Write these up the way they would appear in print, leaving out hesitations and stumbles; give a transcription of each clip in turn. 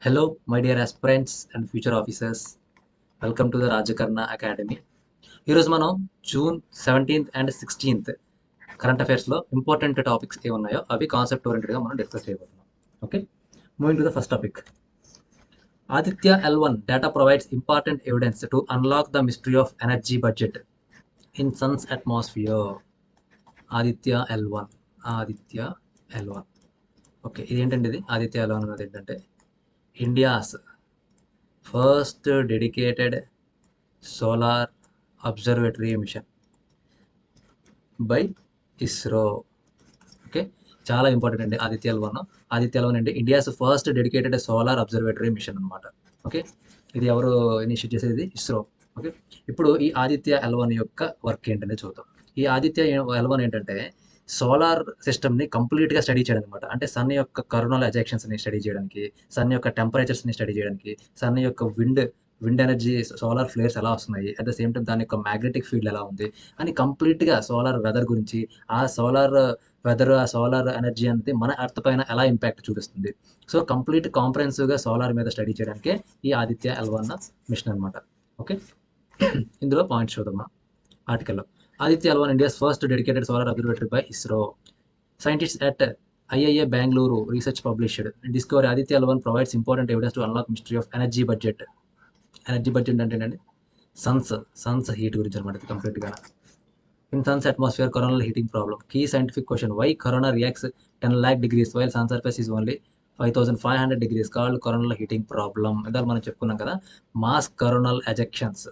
Hello, my dear aspirants and future officers. Welcome to the Rajakarna academy. ఈరోజు మనం June 17th and 16th current అఫైర్స్లో important topics ఏమున్నాయో అవి concept ఓరియంటెడ్గా మనం డిస్కస్ చేయబోతున్నాం. Okay, moving to the first topic. Aditya L1 data provides important evidence to unlock the mystery of energy budget in sun's atmosphere. Aditya L1. Okay, ఇదేంటండి? ఇది Aditya L1 అనేది ఏంటంటే India's first dedicated solar observatory mission by ISRO. Okay, చాలా important అండి Aditya L1 అంటే India's first dedicated solar observatory mission అనమాట. Okay, ఇది ఎవరు ఇనిషియేట్ చేసేది? ఇస్రో. ఓకే, ఇప్పుడు ఈ ఆదిత్య L1 యొక్క వర్క్ ఏంటనేది చూద్దాం. ఈ ఆదిత్య L1 ఏంటంటే సోలార్ సిస్టమ్ని కంప్లీట్గా స్టడీ చేయడం అనమాట. అంటే సన్ యొక్క కరోనల్ ఎజెక్షన్స్ని స్టడీ చేయడానికి, సన్ యొక్క టెంపరేచర్స్ని స్టడీ చేయడానికి, సన్ యొక్క విండ్ ఎనర్జీ, సోలార్ ఫ్లేర్స్ ఎలా వస్తున్నాయి, అట్ ద సేమ్ టైం దాని యొక్క మ్యాగ్నెటిక్ ఫీల్డ్ ఎలా ఉంది అని కంప్లీట్గా సోలార్ వెదర్ గురించి, ఆ సోలార్ వెదర్, ఆ సోలార్ ఎనర్జీ అనేది మన ఎర్త్ పైన ఎలా ఇంపాక్ట్ చూపిస్తుంది. సో కంప్లీట్ కాంప్రహెన్సివ్గా సోలార్ మీద స్టడీ చేయడానికే ఈ ఆదిత్య L1 మిషన్ అనమాట. ఓకే, ఇందులో పాయింట్స్ చూద్దాం ఆర్టికల్లో. Aditya L1 India's first dedicated solar observatory by ISRO. Scientists at IIA Bangalore research published discovery Aditya L1 provides important evidence to unlock mystery of energy budget. Energy budget అంటే ఏంటండి? Sons heat గురించి అనమాట కంప్లీట్గా. In sun's atmosphere coronal heating problem. Key scientific question: why corona reacts 10 lakh degrees while sun surface is only 5500 degrees, called coronal heating problem. ఇందాక మనం చెప్పుకున్నాం కదా, mass coronal ejections.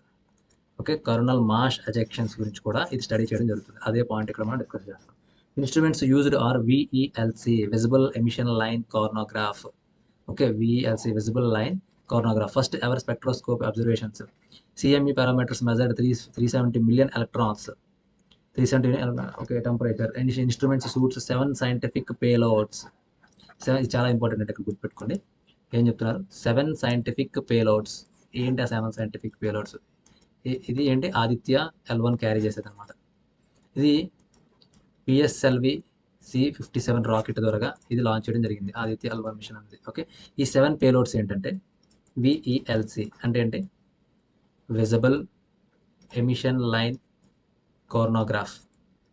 Okay, coronal mass ejections గురించి కూడా ఇది study చేయడం జరుగుతుంది. అదే పాయింట్ ఇక్కడ మనం డిస్కస్ చేస్తాం. Instruments used are VELC, visible emission line coronagraph. Okay, VELC visible line coronagraph. First ever spectroscope observations. CME parameters measured 370 million electrons. 370. Okay, temperature. Instruments suits 7 scientific payloads. ఇది చాలా important అంటే ఇక్కడ గుర్తుపెట్టుకోండి. ఏం చెప్తున్నారు? 7 scientific payloads. ఏంటి ఆ 7 scientific payloads? ఇది ఏంటి? ఆదిత్య L1 క్యారీ చేసేది అనమాట. ఇది PSLV C-57 రాకెట్ ద్వారా ఇది లాంచ్ చేయడం జరిగింది, ఆదిత్య L1 మిషన్ అనేది. ఓకే, ఈ 7 పేలోడ్స్ ఏంటంటే విఈఎల్సి అంటే ఏంటి? Visible emission line coronagraph.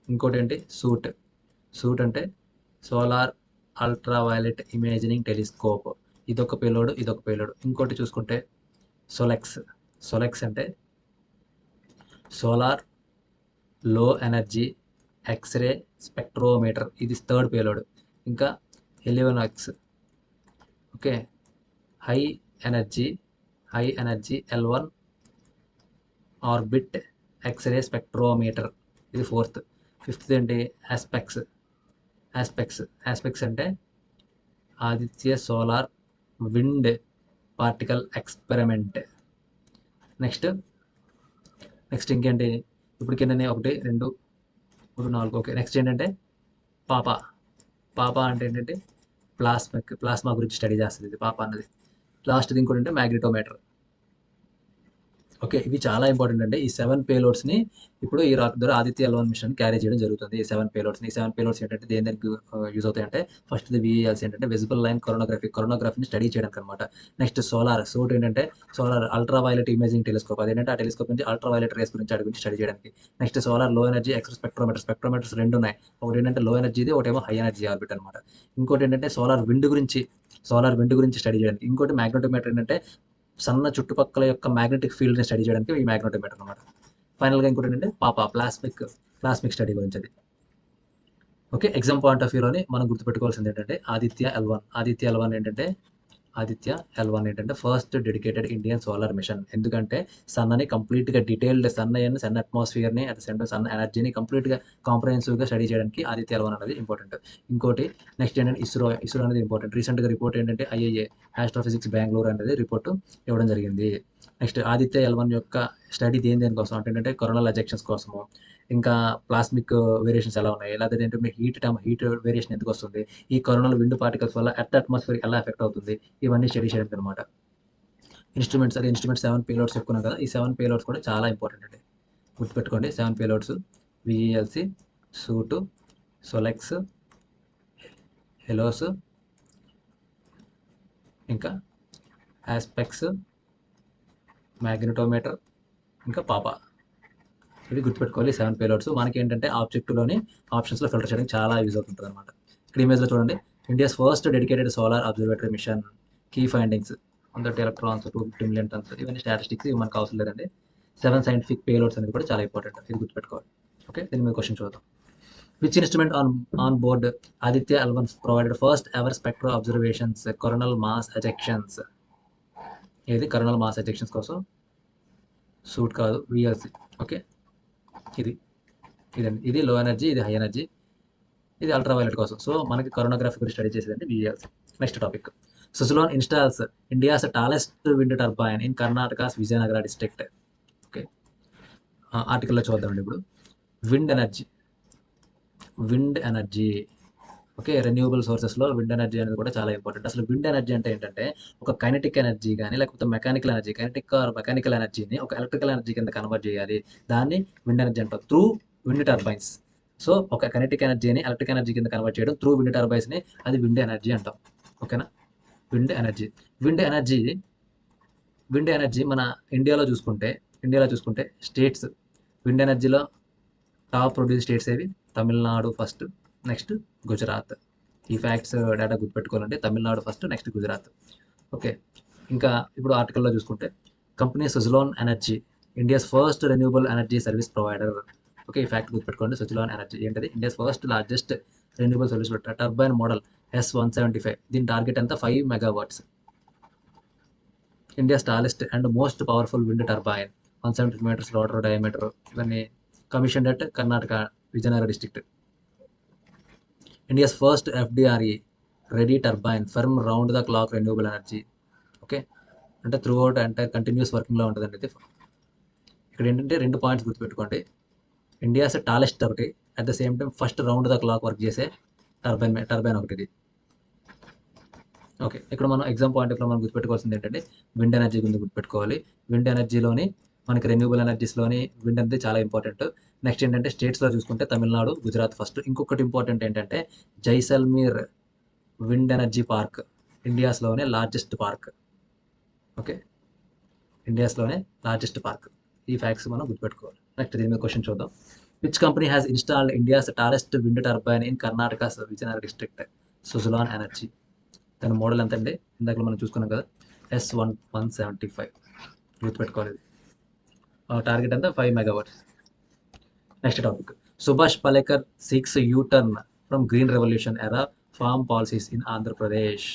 ఇంకోటి ఏంటి? సూట్ అంటే సోలార్ అల్ట్రావైలెట్ ఇమేజింగ్ టెలిస్కోప్. ఇదొక పేలోడ్. ఇంకోటి చూసుకుంటే సొలెక్స్ అంటే solar low energy X-ray spectrometer. ఇది థర్డ్ పేలోడ్. ఇంకా హెలియోనాక్స్. Okay, high energy L1 orbit X-ray spectrometer. ఇది ఫోర్త్. ఫిఫ్త్ ఏంటి? ఆస్పెక్స్ అంటే Aditya solar wind particle experiment. Next ఇంకేంటి? ఇప్పుడు కిందనే 1 2 3 4. ఓకే, నెక్స్ట్ ఏంటంటే పాపా అంటే ఏంటంటే ప్లాస్మా గురించి స్టడీ చేస్తుంది ఇది పాపా అన్నది. లాస్ట్ది ఇంకోటి అంటే మ్యాగ్నెటోమీటర్. ఓకే, ఇవి చాలా ఇంపార్టెంట్ అండి. ఈ 7 పేలోడ్స్ని ఇప్పుడు ఈ రాకెట్ ద్వారా ఆదిత్య L1 మిషన్ క్యారీ చేయడం జరుగుతుంది. ఈ 7 పేలోడ్స్ ఏంటంటే దేనికి యూజ్ అవుతాయంటే, ఫస్ట్ విఈఎల్సి ఏంటంటే విజిబుల్ లైన్ కరోనోగ్రఫీని స్టడీ చేయడానికి అనమాట. నెక్స్ట్ సూట్ ఏంటంటే సోలార్ అల్ట్రావైలెట్ ఇమేజింగ్ టెలిస్కోప్. అదేంటంటే ఆ టెలిస్కోప్ నుంచి అల్ట్రావైలెట్ రేస్ గురించి స్టడీ చేయడానికి. Next solar low energy X స్పెక్ట్రోమీటర్స్ 2 ఉన్నాయి. ఒకటి ఏంటంటే లో ఎనర్జీది, ఒకటేమో హై ఎనర్జీ ఆర్బిట్ అనమాట. ఇంకోటి ఏంటంటే సోలార్ విండ్ గురించి స్టడీ చేయడానికి. ఇంకోటి మ్యాగ్నెటోమీటర్ ఏంటంటే సన్న చుట్టుపక్కల యొక్క మ్యాగ్నెటిక్ ఫీల్డ్ని స్టడీ చేయడానికి ఈ మ్యాగ్నెటోమీటర్ అనమాట. ఫైనల్గా ఇంకోటి ఏంటంటే ప్లాస్మిక్ స్టడీ గురించి అది. ఓకే, ఎగ్జామ్ పాయింట్ ఆఫ్ వ్యూలోని మనం గుర్తుపెట్టుకోవాల్సింది ఏంటంటే ఆదిత్య L1 ఏంటంటే first dedicated Indian solar mission. ఎందుకంటే సన్నని కంప్లీట్గా డీటెయిల్డ్ సన్ అట్మాస్ఫియర్ని, at the same time sun ఎనర్జీని కంప్లీట్గా కాంప్రహెన్సివ్గా స్టడీ చేయడానికి ఆదిత్య L1 అనేది ఇంపార్టెంట్. ఇంకోటి నెక్స్ట్ ఏంటంటే ఇస్రో అనేది ఇంపార్టెంట్. రీసెంట్గా రిపోర్ట్ ఏంటంటే IIA ఆస్ట్రోఫిజిక్స్ బెంగళూరు అనేది రిపోర్ట్ ఇవ్వడం జరిగింది. నెక్స్ట్ ఆదిత్య L1 యొక్క స్టడీ దేనికోసం అంటే ఏంటంటే కరోనల్ ఎజెక్షన్స్ కోసము, ఇంకా ప్లాస్మిక్ వేరియేషన్స్ ఎలా ఉన్నాయి, లేకపోతే ఏంటంటే హీట్ వేరియేషన్ ఎందుకు వస్తుంది, ఈ కరోనల్ విండ్ పార్టికల్స్ వల్ల ఎర్త్ అట్మాస్ఫియర్ ఎలా ఎఫెక్ట్ అవుతుంది, ఇవన్నీ స్టడీ చేయడానికి అనమాట. ఇన్స్ట్రుమెంట్స్ 7 పేలోడ్స్ చెప్పుకున్నాం కదా, ఈ 7 పేలోడ్స్ కూడా చాలా ఇంపార్టెంట్ అండి. గుర్తుపెట్టుకోండి, 7 పేలోడ్స్ విఈఎల్సి, సూటు, సొలెక్స్, హెలోస్, ఇంకా ఆస్పెక్స్, మ్యాగ్నెటోమీటర్, ఇంకా పాపా. ఇవి గుర్తుపెట్టుకోవాలి 7 పేలోడ్స్. మనకి ఏంటంటే ఆబ్జెక్టులోని ఆప్షన్స్లో ఫిల్టర్ చేయడానికి చాలా యూజ్ అవుతుంటుంది అనమాట. ఇక్కడ ఇమేజ్లో చూడండి, India's first dedicated solar observatory mission, key findings 130 electrons, 250 million tons. ఇవన్నీ స్టాటిస్టిక్స్, ఇవి మనకు అవసరం లేదండి. 7 సైంటిఫిక్ పేలోడ్స్ అనేది కూడా చాలా ఇంపార్టెంట్, ఇది గుర్తుపెట్టుకోవాలి. ఓకే, దీని మీద క్వశ్చన్ చూద్దాం. Which instrument on board Aditya L1 provided first ever spectro observations coronal mass ejections? ఏది కరోనల్ మాస్ ఎజెక్షన్స్ కోసం సూట్ కాదు, విఎల్సి. ఓకే, ఇది ఇదండి, ఇది లో ఎనర్జీ, ఇది హై ఎనర్జీ, ఇది అల్ట్రావైలెట్ కోసం. సో మనకి కరోనోగ్రఫీ గురించి స్టడీ చేసేదండి VLC. Next topic, Suzlon installs India's tallest wind turbine in Karnataka's Vijayanagara district. Okay, ఆర్టికల్లో చూద్దామండి ఇప్పుడు. విండ్ ఎనర్జీ ఓకే, రెన్యూవబుల్ సోర్సెస్లో విండ్ ఎనర్జీ అనేది కూడా చాలా ఇంపార్టెంట్. అసలు విండ్ ఎనర్జీ అంటే ఏంటంటే ఒక కైనెటిక్ ఎనర్జీ కానీ లేకపోతే mechanical energy, kinetic or mechanical ఎనర్జీని ఒక ఎలక్ట్రికల్ ఎనర్జీ కింద కన్వర్ట్ చేయాలి, దాన్ని విండ్ ఎనర్జీ అంటారు త్రూ విండ్ టర్బైన్స్. సో ఒక కైనెటిక్ ఎనర్జీని ఎలక్ట్రిక్ ఎనర్జీ కింద కన్వర్ట్ చేయడం త్రూ విండ్ టర్బైన్స్ని, అది విండ్ ఎనర్జీ అంటాం. ఓకేనా, wind energy. Wind energy wind energy మన ఇండియాలో చూసుకుంటే స్టేట్స్ విండ్ ఎనర్జీలో టాప్ ప్రొడ్యూస్ స్టేట్స్ ఏవి? Tamil Nadu first, next Gujarat. ఈ ఫ్యాక్ట్స్ డేటా గుర్తుపెట్టుకోవాలంటే Tamil Nadu first, next Gujarat. Okay, ఇంకా ఇప్పుడు ఆర్టికల్లో చూసుకుంటే company Suzlon energy India's first renewable energy service provider. Okay, ఈ ఫ్యాక్ట్ గుర్తుపెట్టుకోండి. సుజలాన్ ఎనర్జీ ఏంటది? India's first largest renewable service turbine model S175. దీని టార్గెట్ ఎంత? 5 megawatts. India's tallest and most powerful wind turbine 170 metres rotor diameter. ఇవన్నీ commission at Karnataka Vijayanagara district. India's first FDRE ready turbine firm round the clock renewable energy. Okay, అంటే throughout entire continuous వర్కింగ్లో ఉంటుందండి ఇది. ఇక్కడ ఏంటంటే 2 points గుర్తుపెట్టుకోండి. India's tallest ఒకటి, at the same time first round the clock work చేసే turbine ఒకటి ఇది. ఓకే, ఇక్కడ మనం ఎగ్జామ్ పాయింట్ ఆఫ్లో మనం గుర్తుపెట్టుకోవాల్సింది ఏంటంటే విండ్ ఎనర్జీ గురించి గుర్తుపెట్టుకోవాలి. విండ్ ఎనర్జీలోని మనకి రెన్యూవబుల్ ఎనర్జీస్లోని విండ్ అనేది చాలా ఇంపార్టెంట్. నెక్స్ట్ ఏంటంటే స్టేట్స్లో చూసుకుంటే తమిళనాడు, గుజరాత్ ఫస్ట్. ఇంకొకటి ఇంపార్టెంట్ ఏంటంటే జైసల్మీర్ విండ్ ఎనర్జీ పార్క్ ఇండియాస్లోనే లార్జెస్ట్ పార్క్. ఓకే, ఇండియాస్లోనే లార్జెస్ట్ పార్క్. ఈ ఫ్యాక్ట్స్ మనం గుర్తుపెట్టుకోవాలి. నెక్స్ట్ దీని మీద క్వశ్చన్ చూద్దాం. Which company has installed India's tallest wind turbine in Karnataka Vijayanagara district? Suzlon energy. దాని మోడల్ ఎంత అండి? ఇందాక మనం చూసుకున్నాం కదా, S175. గుర్తుపెట్టుకోవాలి. టార్గెట్ అంతా 5 megawatts. Next topic, Subhash Palekar seeks U-turn from green revolution era farm policies in Andhra Pradesh.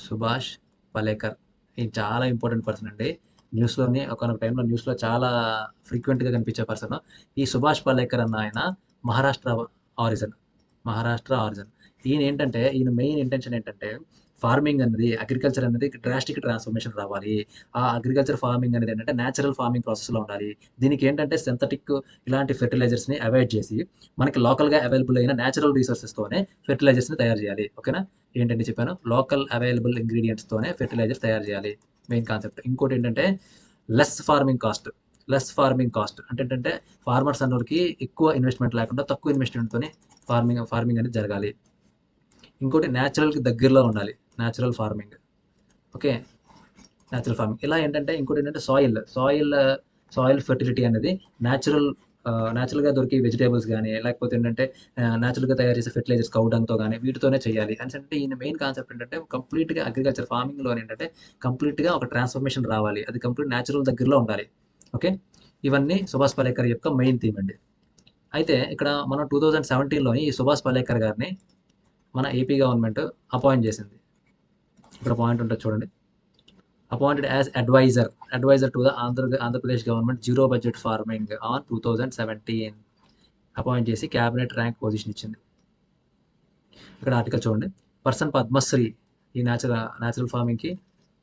Subhash Palekar ఈ చాలా ఇంపార్టెంట్ పర్సన్ అండి. న్యూస్లోని ఒకనొక టైంలో న్యూస్లో చాలా ఫ్రీక్వెంట్గా కనిపించే పర్సన్. ఈ సుభాష్ పలేకర్ అన్న ఆయన మహారాష్ట్ర ఆరిజిన్. ఈయన మెయిన్ ఇంటెన్షన్ ఏంటంటే ఫార్మింగ్ అనేది, అగ్రికల్చర్ అనేది డ్రాస్టిక్ ట్రాన్స్ఫర్మేషన్ రావాలి. ఆ అగ్రికల్చర్ ఫార్మింగ్ అనేది ఏంటంటే న్యాచురల్ ఫార్మింగ్ ప్రాసెస్లో ఉండాలి. దీనికి ఏంటంటే సింథటిక్ ఇలాంటి ఫెర్టిలైజర్స్ని అవాయిడ్ చేసి మనకి లోకల్గా అవైలబుల్ అయిన న్యాచురల్ రిసోర్సెస్తోనే ఫెర్టిలైజర్స్ని తయారు చేయాలి. ఓకేనా, ఏంటంటే చెప్పాను, లోకల్ అవైలబుల్ ఇంగ్రీడియంట్స్తోనే ఫెర్టిలైజర్స్ తయారు చేయాలి, మెయిన్ కాన్సెప్ట్. ఇంకోటి ఏంటంటే లెస్ ఫార్మింగ్ కాస్ట్ అంటే ఏంటంటే ఫార్మర్స్ అన్నోళ్ళకి ఎక్కువ ఇన్వెస్ట్మెంట్ లేకుండా తక్కువ ఇన్వెస్ట్మెంట్తోనే ఫార్మింగ్ అనేది జరగాలి. ఇంకోటి న్యాచురల్కి దగ్గరలో ఉండాలి, natural farming. Okay, natural farming. ఇలా ఏంటంటే ఇంకోటి ఏంటంటే సాయిల్ ఫెర్టిలిటీ అనేది న్యాచురల్గా దొరికే వెజిటేబుల్స్ కానీ లేకపోతే ఏంటంటే న్యాచురల్గా తయారు చేసే ఫెర్టిలైజర్స్ కౌడంతో కానీ వీటితోనే చేయాలి అని అంటే ఈయన మెయిన్ కాన్సెప్ట్ ఏంటంటే కంప్లీట్గా అగ్రికల్చర్ ఫార్మింగ్లో ఏంటంటే కంప్లీట్గా ఒక ట్రాన్స్ఫర్మేషన్ రావాలి, అది కంప్లీట్ న్యాచురల్ దగ్గరలో ఉండాలి. ఓకే, ఇవన్నీ సుభాష్ పలేకర్ యొక్క మెయిన్ థీమ్ అండి. అయితే ఇక్కడ మనం 2017లో ఈ సుభాష్ పలేకర్ గారిని మన ఏపీ గవర్నమెంట్ అపాయింట్ చేసింది. ఇక్కడ పాయింట్ ఉంటుంది చూడండి, appointed as advisor to the Andhra Pradesh government zero budget farming on 2017. Appoint చేసి క్యాబినెట్ ర్యాంక్ పొజిషన్ ఇచ్చింది. ఇక్కడ ఆర్టికల్ చూడండి, పర్సన్ పద్మశ్రీ, ఈ న్యాచురల్ ఫార్మింగ్కి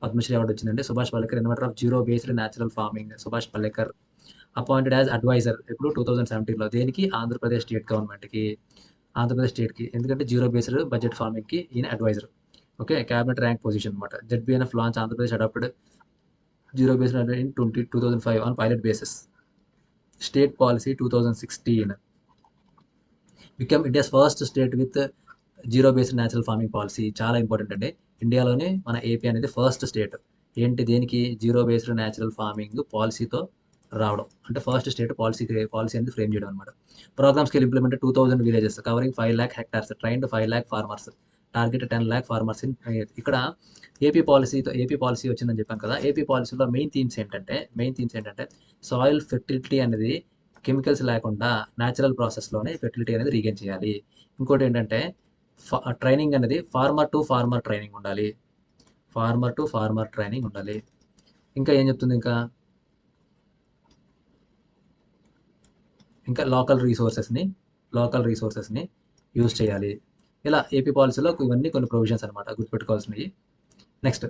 పద్మశ్రీ అవార్డు వచ్చిందండి. Subhash Palekar inventor of zero based natural farming. Subhash Palekar appointed as advisor ఇప్పుడు 2017లో దేనికి? ఆంధ్రప్రదేశ్ స్టేట్కి. ఎందుకంటే జీరో బేస్డ్ బడ్జెట్ ఫార్మింగ్కి ఈయన advisor. Okay, cabinet rank position అనమాట. ZBNF launch Andhra Pradesh adapted zero based in 2005 on pilot basis. State policy 2016. Become India's first state with zero based natural farming policy చాలా important అండి. ఇండియాలోనే మన ఏపీ అనేది first state ఏంటి దేనికి zero based natural farming పాలసీతో రావడం. అంటే ఫస్ట్ స్టేట్ పాలసీ అనేది ఫ్రేమ్ చేయడం అనమాట. Programme scale implement 2000 villages covering 5 lakh hectares trained 5 lakh farmers target 10 lakh farmers in. ఇక్కడ ఏపీ పాలసీ వచ్చిందని చెప్పాను కదా. ఏపీ పాలసీలో మెయిన్ థీమ్స్ ఏంటంటే సాయిల్ ఫెర్టిలిటీ అనేది కెమికల్స్ లేకుండా న్యాచురల్ ప్రాసెస్లోనే ఫెర్టిలిటీ అనేది రీగైన్ చేయాలి. ఇంకోటి ఏంటంటే ట్రైనింగ్ అనేది ఫార్మర్ టు ఫార్మర్ ట్రైనింగ్ ఉండాలి. ఇంకా ఏం చెప్తుంది ఇంకా లోకల్ రీసోర్సెస్ని యూజ్ చేయాలి. ఇలా ఏపీ పాలసీలో ఇవన్నీ కొన్ని ప్రొవిజన్స్ అనమాట గుర్తుపెట్టుకోవాల్సినవి. Next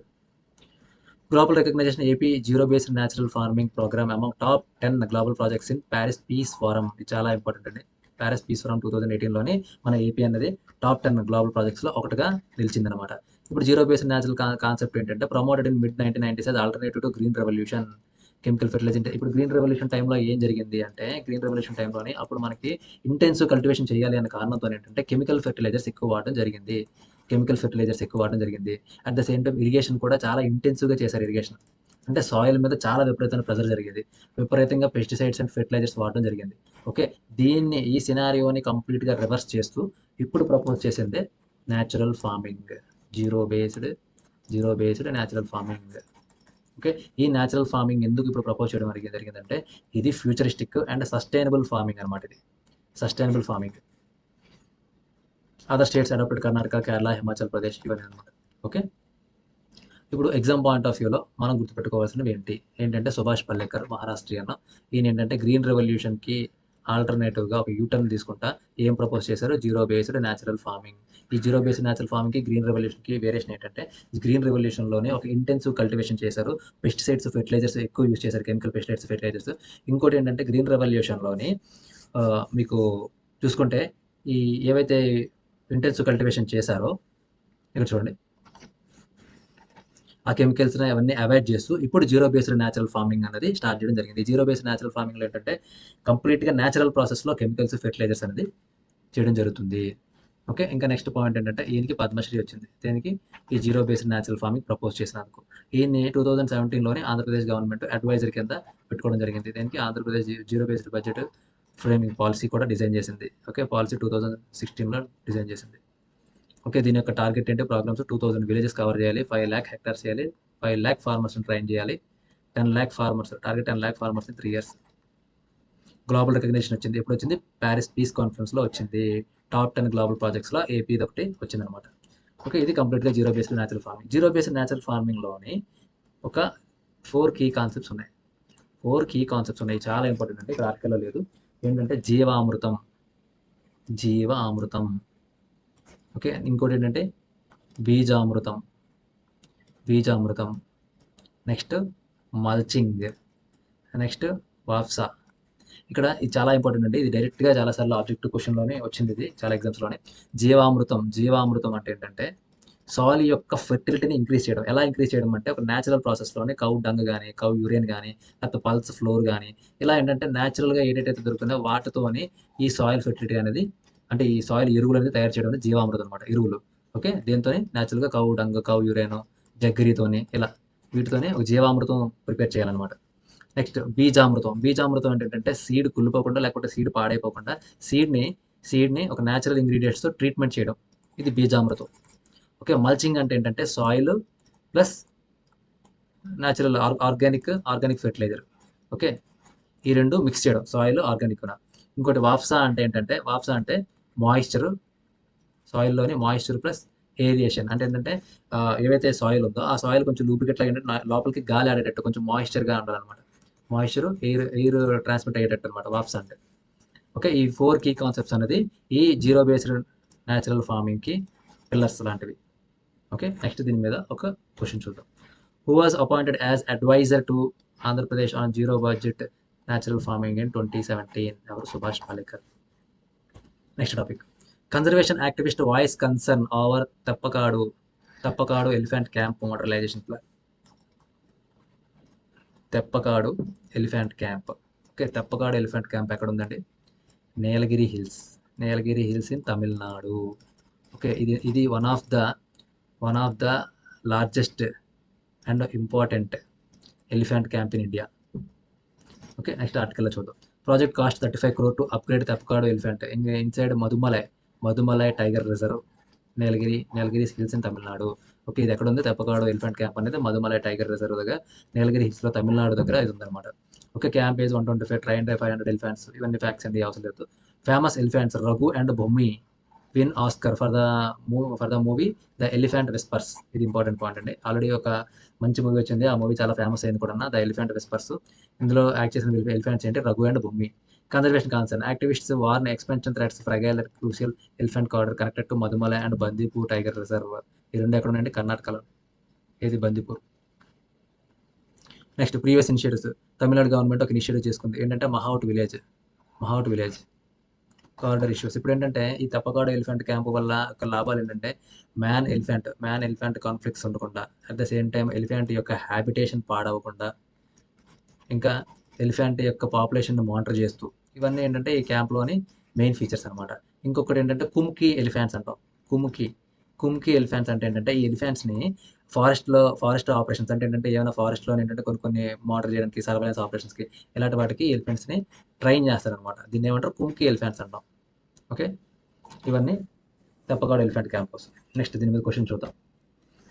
global recognition AP zero based natural farming programme among top 10 global projects in Paris peace forum. ఇది చాలా ఇంపార్టెంట్ అండి. ప్యారిస్ పీస్ ఫోరం 2018లోని మన ఏపీ అనేది టాప్ 10 గ్లోబల్ ప్రాజెక్ట్స్లో ఒకటిగా నిలిచిందనమాట. ఇప్పుడు జీరో బేస్డ్ న్యాచురల్ కాన్సెప్ట్ ఏంటంటే promoted in mid 1990s as alternative to green revolution chemical fertiliser. ఇప్పుడు గ్రీన్ రెవల్యూషన్ టైంలో ఏం జరిగింది అంటే గ్రీన్ రెవల్యూషన్ టైంలోని అప్పుడు మనకి ఇంటెన్సివ్ కల్టివేషన్ చేయాలి అనే కారణంతో ఏంటంటే కెమికల్ ఫెర్టిలైజర్స్ ఎక్కువ వాడడం జరిగింది. At the same time irrigation కూడా చాలా ఇంటెన్సివ్గా చేశారు. ఇరిగేషన్ అంటే సాయిల్ మీద చాలా విపరీతమైన ప్రెజర్ జరిగేది. విపరీతంగా పెస్టిసైడ్స్ అండ్ ఫెర్టిలైజర్స్ వాడడం జరిగింది. ఓకే, ఈ సినారియోని కంప్లీట్గా రివర్స్ చేస్తూ ఇప్పుడు ప్రపోజ్ చేసిందే natural farming, zero based natural farming. Okay, ఈ న్యాచురల్ ఫార్మింగ్ ఎందుకు ఇప్పుడు ప్రపోజ్ చేయడం జరిగిందంటే ఇది ఫ్యూచరిస్టిక్ అండ్ సస్టైనబుల్ ఫార్మింగ్ అనమాట. ఇది sustainable farming. Other states adopted Karnataka, Kerala, Himachal Pradesh ఇవన్నీ అనమాట. ఓకే, ఇప్పుడు ఎగ్జామ్ పాయింట్ ఆఫ్ వ్యూలో మనం గుర్తుపెట్టుకోవాల్సినవి ఏంటంటే సుభాష్ పల్లేకర్ మహారాష్ట్రియన్. ఈయన ఏంటంటే గ్రీన్ రెవల్యూషన్కి ఆల్టర్నేటివ్గా ఒక యూటర్న్ తీసుకుంటా ఏం ప్రపోజ్ చేశారు, జీరో బేస్డ్ న్యాచురల్ ఫార్మింగ్. ఈ జీరో బేస్డ్ న్యాచురల్ ఫార్మింగ్కి గ్రీన్ రెవల్యూషన్కి వేరియేషన్ ఏంటంటే గ్రీన్ రెవల్యూషన్లోనే ఒక ఇంటెన్సివ్ కల్టివేషన్ చేశారు. పెస్టిసైడ్స్ ఫెర్టిలైజర్స్ ఎక్కువ యూజ్ చేశారు, కెమికల్ పెస్టిసైడ్స్ ఫెర్టిలైజర్స్. ఇంకోటి ఏంటంటే గ్రీన్ రెవల్యూషన్లోని మీకు చూసుకుంటే ఈ ఏవైతే ఇంటెన్సివ్ కల్టివేషన్ చేశారో ఇక్కడ చూడండి ఆ కెమికల్స్ని అవన్నీ అవాయిడ్ చేస్తూ ఇప్పుడు జీరో బేస్డ్ న్యాచురల్ ఫార్మింగ్ అనేది స్టార్ట్ చేయడం జరిగింది. జీరో బేస్డ్ న్యాచురల్ ఫార్మింగ్లో ఏంటంటే కంప్లీట్గా న్యాచురల్ ప్రాసెస్లో కెమికల్స్ ఫెర్టిలైజర్స్ అనేది చేయడం జరుగుతుంది. ఓకే, ఇంకా నెక్స్ట్ పాయింట్ ఏంటంటే ఈయనకి పద్మశ్రీ వచ్చింది. దీనికి ఈ zero based natural farming propose చేసినందుకు. ఈయన్ని 2017లోనే ఆంధ్రప్రదేశ్ గవర్నమెంట్ అడ్వైజర్ కింద పెట్టుకోవడం జరిగింది. దీనికి Andhra Pradesh zero based budget framing policy కూడా డిజైన్ చేసింది. ఓకే, పాలసీ 2016లో డిజైన్ చేసింది. ఓకే, దీని యొక్క టార్గెట్ ఏంటి ప్రోగ్రామ్స్ 2000 విలేజెస్ కవర్ చేయాలి, 5 lakh హెక్టార్స్ చేయాలి, 5 lakh ఫార్మర్స్ని ట్రైన్ చేయాలి, 10 lakh farmers target 10 lakh farmers in 3 years. Global recognition వచ్చింది. ఎప్పుడు వచ్చింది? ప్యారిస్ పీస్ కాన్ఫరెన్స్లో వచ్చింది. టాప్ 10 గ్లోబల్ ప్రాజెక్ట్స్లో ఏపీది ఒకటి వచ్చిందనమాట. ఓకే, ఇది కంప్లీట్గా zero based natural farming. Zero based natural ఫార్మింగ్లోని ఒక 4 కీ కాన్సెప్ట్స్ ఉన్నాయి. చాలా ఇంపార్టెంట్ అంటే ఇక్కడ ఆర్టికల్లో లేదు. ఏంటంటే జీవామృతం. ఓకే, ఇంకోటి ఏంటంటే బీజామృతం. నెక్స్ట్ మల్చింగ్, నెక్స్ట్ వాఫ్సా. ఇక్కడ ఇది చాలా ఇంపార్టెంట్ అండి. ఇది డైరెక్ట్గా చాలాసార్లు ఆబ్జెక్టివ్ క్వశ్చన్లోనే వచ్చింది. ఇది చాలా ఎగ్జామ్స్లోనే. జీవామృతం అంటే ఏంటంటే సాయిల్ యొక్క ఫెర్టిలిటీని ఇంక్రీజ్ చేయడం. ఎలా ఇంక్రీజ్ చేయడం అంటే ఒక న్యాచురల్ ప్రాసెస్లోనే కౌ డంగ్ కానీ, కౌ యూరియన్ కానీ, లేకపోతే పల్స్ ఫ్లోర్ కానీ ఇలా ఏంటంటే న్యాచురల్గా ఏదైతే దొరుకుతుందో వాటితోని ఈ సాయిల్ ఫెర్టిలిటీ అనేది అంటే ఈ సాయిల్ ఎరువులు అనేది తయారు చేయడం అనేది జీవామృతం అనమాట. ఎరువులు. ఓకే, దీంతోనే న్యాచురల్గా కౌ డంగ్, కౌ యూరియన్, జగ్గరితోని ఇలా వీటితోనే ఒక జీవామృతం ప్రిపేర్ చేయాలన్నమాట. నెక్స్ట్ బీజామృతం అంటే ఏంటంటే సీడ్ కుళ్ళిపోకుండా లేకపోతే సీడ్ పాడైపోకుండా సీడ్ని ఒక న్యాచురల్ ఇంగ్రీడియంట్స్తో ట్రీట్మెంట్ చేయడం. ఇది బీజామృతం. ఓకే, మల్చింగ్ అంటే ఏంటంటే soil plus natural organic fertiliser. Okay, ఈ రెండు మిక్స్ చేయడం సాయిల్ ఆర్గానిక్. ఇంకోటి వాఫ్సా అంటే మాయిశ్చర్, సాయిల్లోని మాయిశ్చర్ ప్లస్ ఏరియేషన్. అంటే ఏంటంటే ఏవైతే సాయిల్ ఉందో ఆ సాయిల్ కొంచెం లూబ్రికేట్ లాగా లోపలికి గాలి ఆడేటట్టు కొంచెం మాయిశ్చర్గా ఉండాలన్నమాట. మాయిశ్చర్ ఎయిర్ ట్రాన్స్మిట్ అయ్యేటట్టు అనమాట వాఫ్సా అంటే. ఓకే, ఈ 4 కీ కాన్సెప్ట్స్ అనేది ఈ జీరో బేస్డ్ న్యాచురల్ ఫార్మింగ్కి పిల్లర్స్ లాంటివి. ఓకే, నెక్స్ట్ దీని మీద ఒక క్వశ్చన్ చూద్దాం. Who was appointed as advisor to Andhra Pradesh on zero budget natural farming in 2017? ఎవరు? Subhash Palekar. Next topic, conservation activist voice concern over Theppakadu elephant camp modernisation plan. Theppakadu elephant camp. Okay, Theppakadu elephant camp ఎక్కడ ఉందండి? Nilgiri hills in Tamil Nadu. Okay, ఇది one of the largest and important elephant camp in India. Okay, next ఆర్టికల్లో చూద్దాం. Project cost 35 crore to upgrade Theppakadu elephant inside Mudumalai tiger reserve, Nilgiri hills in Tamil Nadu. Okay, ఇది ఎక్కడ ఉంది? తెప్పకాడు elephant camp అనేది Mudumalai tiger reserve దగ్గర నీలగిరి హిల్స్లో తమిళనాడు దగ్గర ఇది ఉందన్నమాట. Okay, camp age 125, train 500 elephants. ఇవన్నీ ఫ్యాక్ట్స్ అండి, అవసరం లేదు. Famous elephants Raghu and Bommi win Oscar for the movie the elephant whispers. ఇది ఇంపార్టెంట్ పాయింట్ అండి. ఆల్రెడీ ఒక మంచి మూవీ వచ్చింది, ఆ మూవీ చాలా ఫేమస్ అయింది కూడా, ద ఎలిఫెంట్ విస్పర్స్. ఇందులో యాక్ట్ చేసిన ఎలిఫెంట్స్ ఏంటి? Raghu and Bhoomi. Conservation concern activists warn expansion threats fragile crucial elephant corridor connected to Mudumalai and Bandipur tiger reserve. ఈ రెండు ఎక్కడ ఉన్నాయండి? కర్ణాటకలో. ఇది Bandipur. Next previous initiatives. Tamil Nadu government ఒక ఇనిషియేటివ్ చేసుకుంది, ఏంటంటే మహౌట్ విలేజ్ కార్డర్ ఇష్యూస్. ఇప్పుడు ఏంటంటే ఈ తప్పకాడు ఎలిఫెంట్ క్యాంప్ వల్ల ఒక లాభాలు ఏంటంటే మ్యాన్ ఎలిఫెంట్ కాన్ఫ్లిక్ట్స్ ఉండకుండా, at the same time elephant యొక్క హ్యాబిటేషన్ పాడవకుండా, ఇంకా ఎలిఫెంట్ యొక్క పాపులేషన్ మానిటర్ చేస్తూ, ఇవన్నీ ఏంటంటే ఈ క్యాంప్లోని మెయిన్ ఫీచర్స్ అనమాట. ఇంకొకటి ఏంటంటే కుమ్కి ఎలిఫెంట్స్ అంటాం. కుమ్కి ఎలిఫెంట్స్ అంటే ఏంటంటే ఈ ఎలిఫెంట్స్ని ఫారెస్ట్ ఆపరేషన్స్ అంటే ఏంటంటే ఏమైనా ఫారెస్ట్లో ఏంటంటే కొన్ని మానిటర్ చేయడానికి, సర్వేలెన్స్ ఆపరేషన్స్కి, ఇలాంటి వాటికి ఎలిఫెంట్స్ని ట్రైన్ చేస్తారనమాట. దీన్ని ఏమంటారు? కుమ్కి ఎలిఫెంట్స్ అంటాం. ఓకే, ఇవన్నీ తెప్పకాడు ఎలిఫెంట్ క్యాంప్ కోసం. నెక్స్ట్ దీని మీద క్వశ్చన్ చూద్దాం.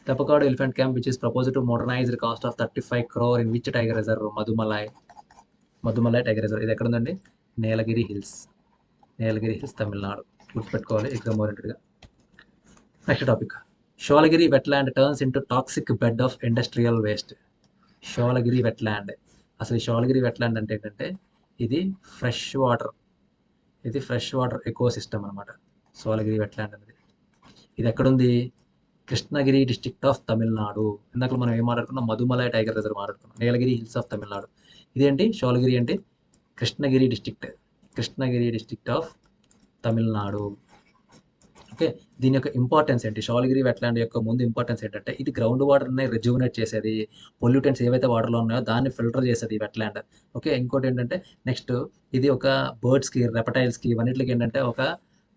Theppakadu elephant camp which is propose to modernised cost of 35 crore in which tiger reserve? Mudumalai tiger reserve. ఇది ఎక్కడ ఉందండి? నీలగిరి హిల్స్ తమిళనాడు. గుర్తుపెట్టుకోవాలి ఎగ్జామ్ ఓరియంటెడ్గా. Next topic. Shoolagiri wetland turns into toxic bed of industrial waste. Shoolagiri wetland, అసలు ఈ షోలగిరి వెట్లాండ్ అంటే ఏంటంటే ఇది ఫ్రెష్ వాటర్ ఎకో సిస్టమ్ అనమాట. షోలగిరి వెట్లాండ్ అనేది ఇది ఎక్కడుంది? Krishnagiri district of Tamil Nadu. ఇందాక మనం ఏం మాట్లాడుకున్నాం? మధుమలై టైగర్ రిజర్వ్ మాట్లాడుకున్నాం. నీలగిరి హిల్స్ ఆఫ్ తమిళనాడు. ఇదేంటి? షోలగిరి అంటే Krishnagiri district of Tamil Nadu. Okay, దీని యొక్క ఇంపార్టెన్స్ ఏంటి? షోలగిరి వెట్లాండ్ యొక్క ముందు ఇంపార్టెన్స్ ఏంటంటే ఇది గ్రౌండ్ వాటర్ని రిజ్యూమినేట్ చేసేది, పొల్యూటెంట్స్ ఏవైతే వాటర్లో ఉన్నాయో దాన్ని ఫిల్టర్ చేసేది ఈ వెట్లాండ్. ఓకే, ఇంకోటి ఏంటంటే నెక్స్ట్ ఇది ఒక బర్డ్స్కి, రెపటైల్స్కి, ఇవన్నిటికి ఏంటంటే ఒక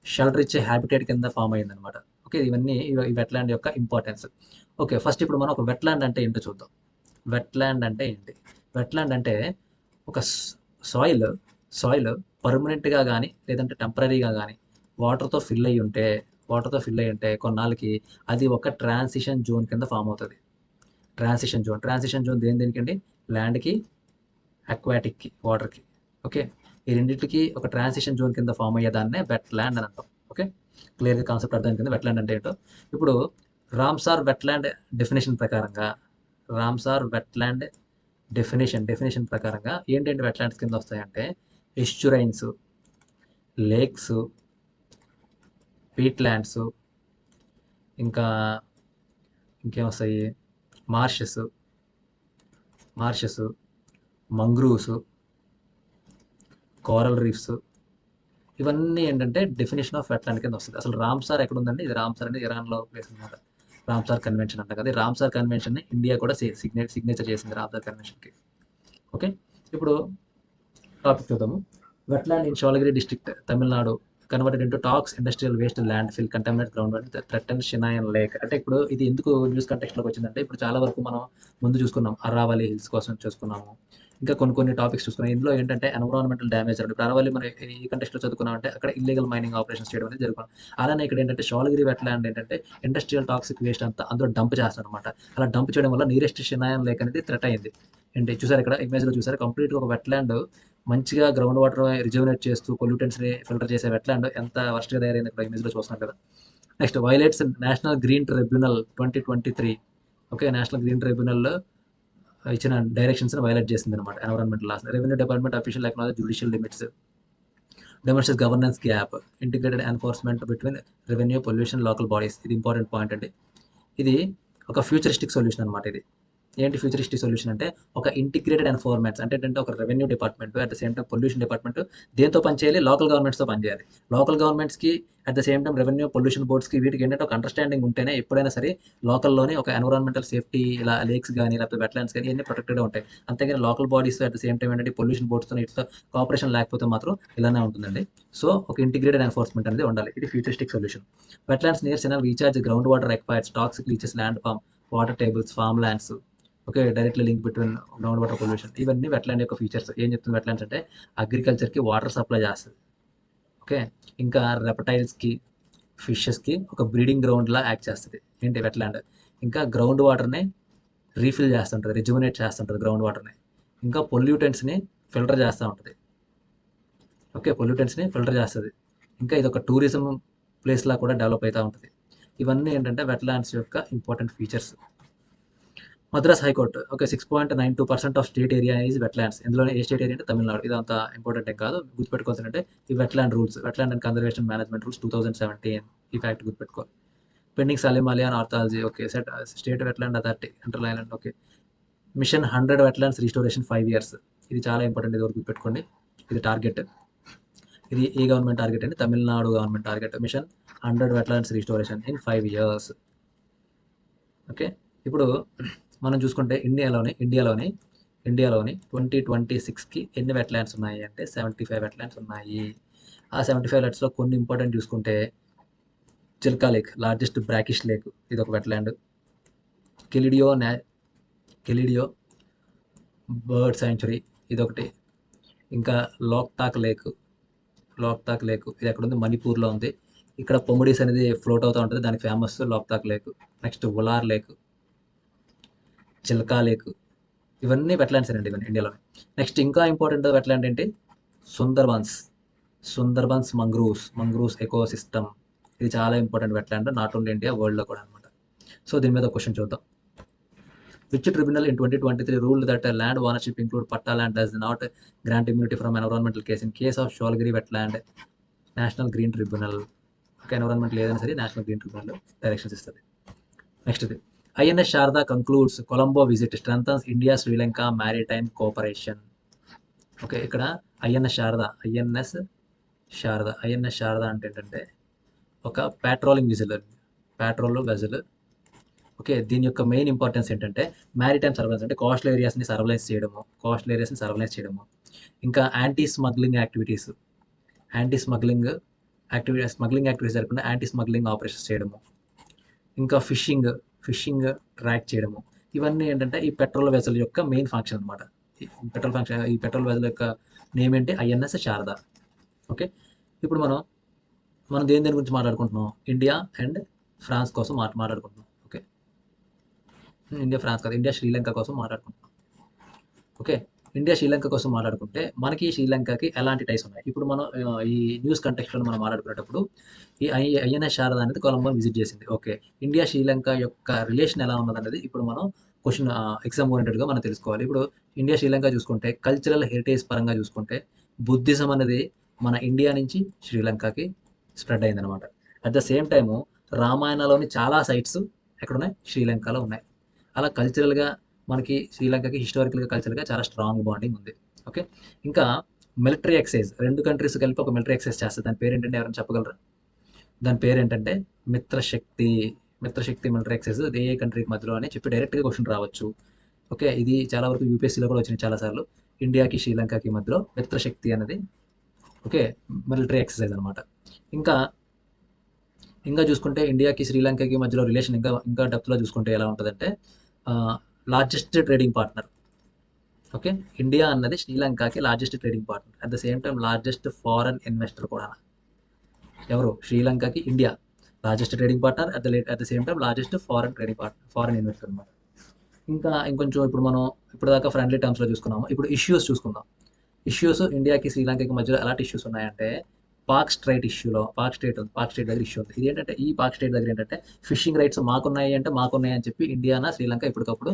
షెల్టర్ ఇచ్చే హ్యాబిటేట్ కింద ఫామ్ అయింది అనమాట. ఓకే, ఇవన్నీ ఈ వెట్లాండ్ యొక్క ఇంపార్టెన్స్. ఓకే, ఫస్ట్ ఇప్పుడు మనం ఒక వెట్లాండ్ అంటే ఏంటో చూద్దాం. వెట్లాండ్ అంటే ఏంటి? వెట్లాండ్ అంటే ఒక సాయిల్ పర్మనెంట్గా కానీ లేదంటే టెంపరీగా కానీ వాటర్తో ఫిల్ అయ్యి ఉంటే కొన్నాళ్ళకి అది ఒక ట్రాన్సిషన్ జోన్ కింద ఫామ్ అవుతుంది. ట్రాన్సిషన్ జోన్ దేనికండి? ల్యాండ్కి, అక్వాటిక్కి, వాటర్కి. ఓకే, ఈ రెండింటికి ఒక ట్రాన్సిషన్ జోన్ కింద ఫామ్ అయ్యేదాన్నే వెట్లాండ్ అని అంటాం. ఓకే, క్లియర్గా కాన్సెప్ట్ అర్థం కింద వెట్లాండ్ అంటే ఏంటో. ఇప్పుడు రామ్సార్ వెట్లాండ్ డెఫినేషన్ ప్రకారంగా ఏంటంటే వెట్లాండ్స్ కింద వస్తాయంటే ఎస్చురైన్స్, లేక్స్, పీట్ ల్యాండ్స్, ఇంకా ఇంకేమొస్తాయి? మార్షెస్, మంగ్రూవ్స్, కోరల్ రీఫ్స్, ఇవన్నీ ఏంటంటే డెఫినేషన్ ఆఫ్ వెట్లాండ్ కింద వస్తుంది. అసలు రామ్సార్ ఎక్కడ ఉందండి? ఇది రామ్సార్ అనేది ఇరాన్లో ప్లేస్ అనమాట. రామ్సార్ కన్వెన్షన్ అంట కదా, రామ్సార్ కన్వెన్షన్ని ఇండియా కూడా సిగ్నేచర్ చేసింది రామ్సార్ కన్వెన్షన్కి. ఓకే, ఇప్పుడు టాపిక్ చూద్దాము. Wetland in Shoolagiri district Tamil Nadu converted into toxic industrial waste landfill contaminate ground water threaten షినాయన్ లేక్. అంటే ఇప్పుడు ఇది ఎందుకు న్యూస్ కంటెక్స్ట్లోకి వచ్చిందంటే ఇప్పుడు చాలా వరకు మనం ముందు చూసుకున్నాం, అరావళి హిల్స్ కోసం చూసుకున్నాము, ఇంకా కొన్ని టాపిక్స్ చూసుకున్నాం. ఇందులో ఏంటంటే ఎన్విరాన్మెంటల్ డ్యామేజ్. ఇప్పుడు అరావళి మనం ఈ కంటెక్స్ట్లో చదువుకున్నామంటే అక్కడ ఇల్లీగల్ మైనింగ్ ఆపరేషన్స్ చేయడం అనేది జరుగుతుంది. అలానే ఇక్కడ ఏంటంటే షోలగిరి వెట్లాండ్ ఏంటంటే ఇండస్ట్రియల్ టాక్సిక్ వేస్ట్ అంతా అందులో డంప్ చేస్తారు అనమాట. అలా డంప్ చేయడం వల్ల నియరెస్ట్ షినాయన్ లేక్ అనేది థ్రెట్ అయింది. ఏంటి చూసారు ఇక్కడ ఇమేజ్లో చూసారు? కంప్లీట్గా ఒక వెట్లాండ్ మంచిగా గ్రౌండ్ వాటర్ రిజ్యూమినేట్ చేస్తూ పొల్యూటెంట్స్ని ఫిల్టర్ చేసే వెట్లాండ్ ఎంత వర్స్ట్గా తయారైంది ఇక్కడ ఇమేజ్లో చూస్తున్నాం కదా. Next violates national green tribunal 2023. Okay, national green ట్రిబ్యునల్లో ఇచ్చిన డైరెక్షన్స్ని వైలేట్ చేసింది అనమాట. Environmental laws. Revenue department official ecology judicial limits demonstrates governance gap, integrated enforcement between revenue, pollution, local bodies. ఇది ఇంపార్టెంట్ పాయింట్ అండి. ఇది ఒక ఫ్యూచరిస్టిక్ సొల్యూషన్ అనమాట. ఇది ఏంటి ఫ్యూచరిస్టిక్ సొల్యూషన్ అంటే ఒక ఇంటిగ్రేటెడ్ ఎన్ఫోర్మెంట్స్ అంటే ఏంటంటే ఒక revenue department at the same time pollution department దేంతో పనిచేయాలి, లోకల్ గవర్నమెంట్స్తో పనిచేయాలి. లోకల్ గవర్నమెంట్స్కి at the same time revenue pollution బోర్డ్స్కి వీటికి ఏంటంటే ఒక అండర్స్టాండింగ్ ఉంటేనే ఎప్పుడైనా సరే లోకల్లోనే ఒక ఎన్విరాన్మెంటల్ సేఫ్టీ ఇలా లేక్స్ కానీ లేకపోతే వెట్లాండ్స్ కానీ ఇవన్నీ ప్రొటెక్టెడ్గా ఉంటాయి. అంతేగాని local bodies at the same time ఏంటంటే పొల్యూషన్ బోర్డ్స్తో ఇట్లా కోఆపరేషన్ లేకపోతే మాత్రం ఇలానే ఉంటుందండి. సో ఒక ఇంటిగ్రేటెడ్ ఎన్ఫోర్స్మెంట్ అనేది ఉండాలి. ఇది futuristic solution. Wetlands near canal recharge ground water acquires toxic leaches land farm water tables farm lands. Okay, directly link between ground water pollution. ఇవన్నీ వెట్లాండ్ యొక్క ఫీచర్స్. ఏం చెప్తుంది వెట్లాండ్స్ అంటే అగ్రికల్చర్కి వాటర్ సప్లై చేస్తుంది. ఓకే, ఇంకా రెపటైల్స్కి ఫిషెస్కి ఒక బ్రీడింగ్ గ్రౌండ్లా యాక్ట్ చేస్తుంది ఏంటి వెట్లాండ్. ఇంకా గ్రౌండ్ వాటర్ని రీఫిల్ చేస్తుంటుంది, రిజుమినేట్ చేస్తుంటుంది గ్రౌండ్ వాటర్ని. ఇంకా పొల్యూటెంట్స్ని ఫిల్టర్ చేస్తూ ఉంటుంది. ఓకే, పొల్యూటెంట్స్ని ఫిల్టర్ చేస్తుంది. ఇంకా ఇది ఒక టూరిజం ప్లేస్లా కూడా డెవలప్ అవుతూ ఉంటుంది. ఇవన్నీ ఏంటంటే వెట్లాండ్స్ యొక్క important features. Madras high court okay 6.92% of state area is wetlands. ఇందులోనే ఏ స్టేట్ ఏరియా అంటే తమిళనాడు. ఇదంతా ఇంపార్టెంట్ కాదు, గుర్తుపెట్టుకోవాల్సిందంటే ఈ wetland rules, wetland and conservation management rules 2017 ఈ ఫ్యాక్ట్ గుర్తుపెట్టుకోవాలి. Pending Salim Ali ornithology okay set state wetland authority central island okay. Mission 100 wetlands restoration 5 years. ఇది చాలా ఇంపార్టెంట్, ఇది వరకు గుర్తుపెట్టుకోండి. ఇది టార్గెట్, ఇది ఏ గవర్నమెంట్ టార్గెట్ అంటే Tamil Nadu government target. Machine 100 wetlands restoration in 5 years. Okay, ఇప్పుడు మనం చూసుకుంటే ఇండియాలోని 2026కి ఎన్ని వెట్లాండ్స్ ఉన్నాయి అంటే 75 వెట్లాండ్స్ ఉన్నాయి. ఆ 75 వెట్లాండ్స్లో కొన్ని ఇంపార్టెంట్ చూసుకుంటే Chilka lake, largest brackish lake, ఇది ఒక వెట్లాండ్. కెలిడియో బర్డ్ సాంచురీ ఇదొకటి. ఇంకా లోక్తాక్ లేక్ ఇది ఎక్కడ ఉంది, మణిపూర్లో ఉంది. ఇక్కడ పొముడీస్ అనేది ఫ్లోట్ అవుతూ ఉంటుంది, దానికి famous Loktak lake. Next Wular lake, Chilka lake, ఇవన్నీ వెట్లాండ్స్ అండి, ఇవన్నీ ఇండియాలో. నెక్స్ట్ ఇంకా ఇంపార్టెంట్ వెట్లాండ్ ఏంటి, సుందర్బన్స్ మంగ్రూవ్స్ ఎకో సిస్టమ్. ఇది చాలా important wetland, not only India వరల్డ్లో కూడా అనమాట. సో దీని మీద క్వశ్చన్ చూద్దాం. Which tribunal in 2023 ruled that land ownership include patta land does not grant immunity from environmental case in case of Shoalgiri wetland? National Green Tribunal. Okay, environmental ఏదైనా సరే national green tribunal directions ఇస్తుంది. Next ఇది INS Sharda concludes Colombo visit strengthens India Sri Lanka maritime cooperation. Okay, ఇక్కడ INS Sharada అంటే ఏంటంటే ఒక patrolling vessel. Okay, దీని యొక్క మెయిన్ ఇంపార్టెన్స్ ఏంటంటే మ్యారిటైమ్ సర్వేలెన్స్ అంటే కోస్టల్ ఏరియాస్ని సర్వేలెన్స్ చేయడము. ఇంకా యాంటీ స్మగ్లింగ్ యాక్టివిటీస్ జరగకుండా యాంటీ స్మగ్లింగ్ ఆపరేషన్స్ చేయడము. ఇంకా ఫిషింగ్ ట్రాక్ చేయడము. ఇవన్నీ ఏంటంటే ఈ పెట్రోల్ వెసల్ యొక్క మెయిన్ ఫంక్షన్ అనమాట. ఈ పెట్రోల్ వెసల్ యొక్క నేమ్ ఏంటి, INS శారద. ఓకే, ఇప్పుడు మనం దేని గురించి మాట్లాడుకుంటున్నాం, ఇండియా అండ్ ఫ్రాన్స్ కోసం మాట్లాడుకుంటున్నాం. ఓకే, ఇండియా ఫ్రాన్స్ కాదు, ఇండియా శ్రీలంక కోసం మాట్లాడుకుంటున్నాం. ఓకే, ఇండియా శ్రీలంక కోసం మాట్లాడుకుంటే మనకి శ్రీలంకకి ఎలాంటి టైస్ ఉన్నాయి. ఇప్పుడు మనం ఈ న్యూస్ కంటెక్స్ట్లో మనం మాట్లాడుకునేటప్పుడు ఈ INS శారద అనేది కొలంబోని విజిట్ చేసింది. ఓకే, ఇండియా శ్రీలంక యొక్క రిలేషన్ ఎలా ఉన్నదనేది ఇప్పుడు మనం క్వశ్చన్ ఎగ్జామ్ ఓరియంటెడ్గా మనం తెలుసుకోవాలి. ఇప్పుడు ఇండియా శ్రీలంక చూసుకుంటే కల్చరల్ హెరిటేజ్ పరంగా చూసుకుంటే బుద్ధిజం అనేది మన ఇండియా నుంచి శ్రీలంకకి స్ప్రెడ్ అయిందనమాట. అట్ ద సేమ్ టైము రామాయణంలోని చాలా సైట్స్ ఎక్కడున్నాయి, శ్రీలంకలో ఉన్నాయి. అలా కల్చరల్గా మనకి శ్రీలంకకి హిస్టారికల్గా కల్చర్గా చాలా స్ట్రాంగ్ బాండింగ్ ఉంది. ఓకే, ఇంకా మిలిటరీ ఎక్సైజ్, రెండు కంట్రీస్ కలిపి ఒక మిలిటరీ ఎక్సైజ్ చేస్తుంది. దాని పేరు ఏంటంటే ఎవరైనా చెప్పగలరా? దాని పేరు ఏంటంటే మిత్రశక్తి మిలిటరీ ఎక్సైజ్. ఏ కంట్రీకి మధ్యలో అని చెప్పి డైరెక్ట్గా క్వశ్చన్ రావచ్చు. ఓకే, ఇది చాలా వరకు యూపీఎస్సీలో కూడా వచ్చింది చాలాసార్లు. ఇండియాకి శ్రీలంకకి మధ్యలో మిత్రశక్తి అనేది ఓకే మిలిటరీ ఎక్సైజ్ అనమాట. ఇంకా చూసుకుంటే ఇండియాకి శ్రీలంకకి మధ్యలో రిలేషన్ ఇంకా డెప్త్లో చూసుకుంటే ఎలా ఉంటుందంటే largest trading partner. Okay, India అన్నది శ్రీలంకకి largest trading partner, at the same time largest foreign investor కూడా. ఎవరు, శ్రీలంకకి India largest trading partner, at the same time largest foreign investor అనమాట. ఇంకొంచెం ఇప్పుడు మనం దాకా ఫ్రెండ్లీ టర్మ్స్లో చూసుకున్నాము. ఇప్పుడు ఇష్యూస్ చూసుకుందాం. ఇండియాకి శ్రీలంకకి మధ్యలో ఎలాంటి ఇష్యూస్ ఉన్నాయంటే పాక్ స్ట్రైట్ దగ్గర ఇష్యూ ఉంది. ఇది ఏంటంటే ఈ పాక్ స్ట్రైట్ దగ్గర ఏంటంటే ఫిషింగ్ రైట్స్ మాకున్నాయి అని చెప్పి ఇండియానా శ్రీలంక ఇప్పటికప్పుడు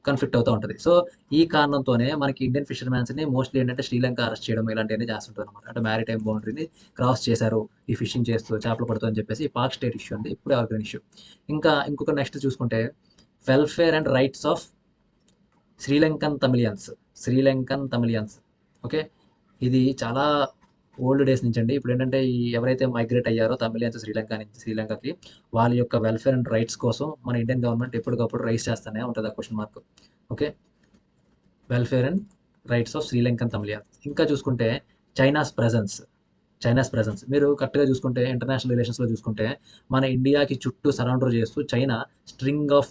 కన్ఫ్లిక్ట్ అవుతూ ఉంటుంది. సో ఈ కారణంతోనే మనకి ఇండియన్ ఫిషర్మ్యాన్స్ని మోస్ట్లీ ఏంటంటే శ్రీలంక అరెస్ట్ చేయడం ఇలాంటివన్నీ చేస్తుంటారు అనమాట. అంటే మ్యారిటైమ్ బౌండరీని క్రాస్ చేశారు ఈ ఫిషింగ్ చేస్తూ చేపలు పడుతూ అని చెప్పేసి పాక్ స్టేట్ ఇష్యూ ఉంది ఇప్పుడు ఎవరికైనా ఇష్యూ. ఇంకొక నెక్స్ట్ చూసుకుంటే welfare and rights of Sri Lankan Tamilians. Okay, ఇది చాలా ఓల్డ్ డేస్ నుంచి అండి. ఇప్పుడు ఏంటంటే ఈ ఎవరైతే మైగ్రేట్ అయ్యారో తమిలియన్స్ శ్రీలంకకి, వాళ్ళ యొక్క వెల్ఫేర్ అండ్ రైట్స్ కోసం మన ఇండియన్ గవర్నమెంట్ ఎప్పటికప్పుడు రైస్ చేస్తూనే ఉంటుంది ఆ question mark. Okay, welfare and rights of Sri Lankan Tamilians. ఇంకా చూసుకుంటే చైనాస్ ప్రెజెన్స్ మీరు కరెక్ట్గా చూసుకుంటే ఇంటర్నేషనల్ రిలేషన్స్లో చూసుకుంటే మన ఇండియాకి చుట్టూ సరౌండర్ చేస్తూ China string of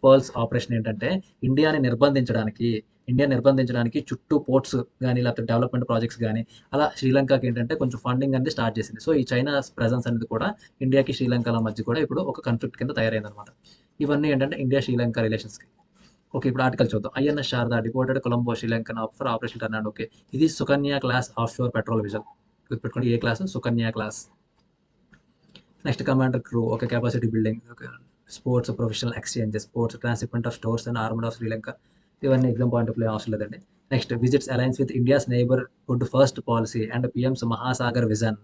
pearls operation ఏంటంటే ఇండియా నిర్బంధించడానికి చుట్టూ పోర్ట్స్ కానీ లేకపోతే డెవలప్మెంట్ ప్రాజెక్ట్స్ కానీ అలా శ్రీలంకకి ఏంటంటే కొంచెం ఫండింగ్ అనేది స్టార్ట్ చేసింది. సో ఈ చైనా ప్రెజెన్స్ అనేది కూడా ఇండియాకి శ్రీలంకల మధ్య కూడా ఇప్పుడు ఒక కాన్ఫ్లిక్ట్ కింద తయారైందనమాట. ఇవన్నీ ఏంటంటే ఇండియా శ్రీలంక రిలేషన్స్కి. ఓకే, ఇప్పుడు ఆర్టికల్ చూద్దాం. INS Sharada deported Colombo Sri Lankan for operation turnaround. Okay, ఇది Sukanya class offshore patrol vessel. గుర్తుపెట్టుకోండి, ఏ class? Sukanya class. Next commander crew. Okay, capacity building. Okay, sports professional exchanges, sports transshipment of stores and armed of Sri Lanka. ఇవన్నీ exam point of view అవసరం లేదండి. Next visits alliance with India's neighbourhood first policy and PM's Mahasagar vision.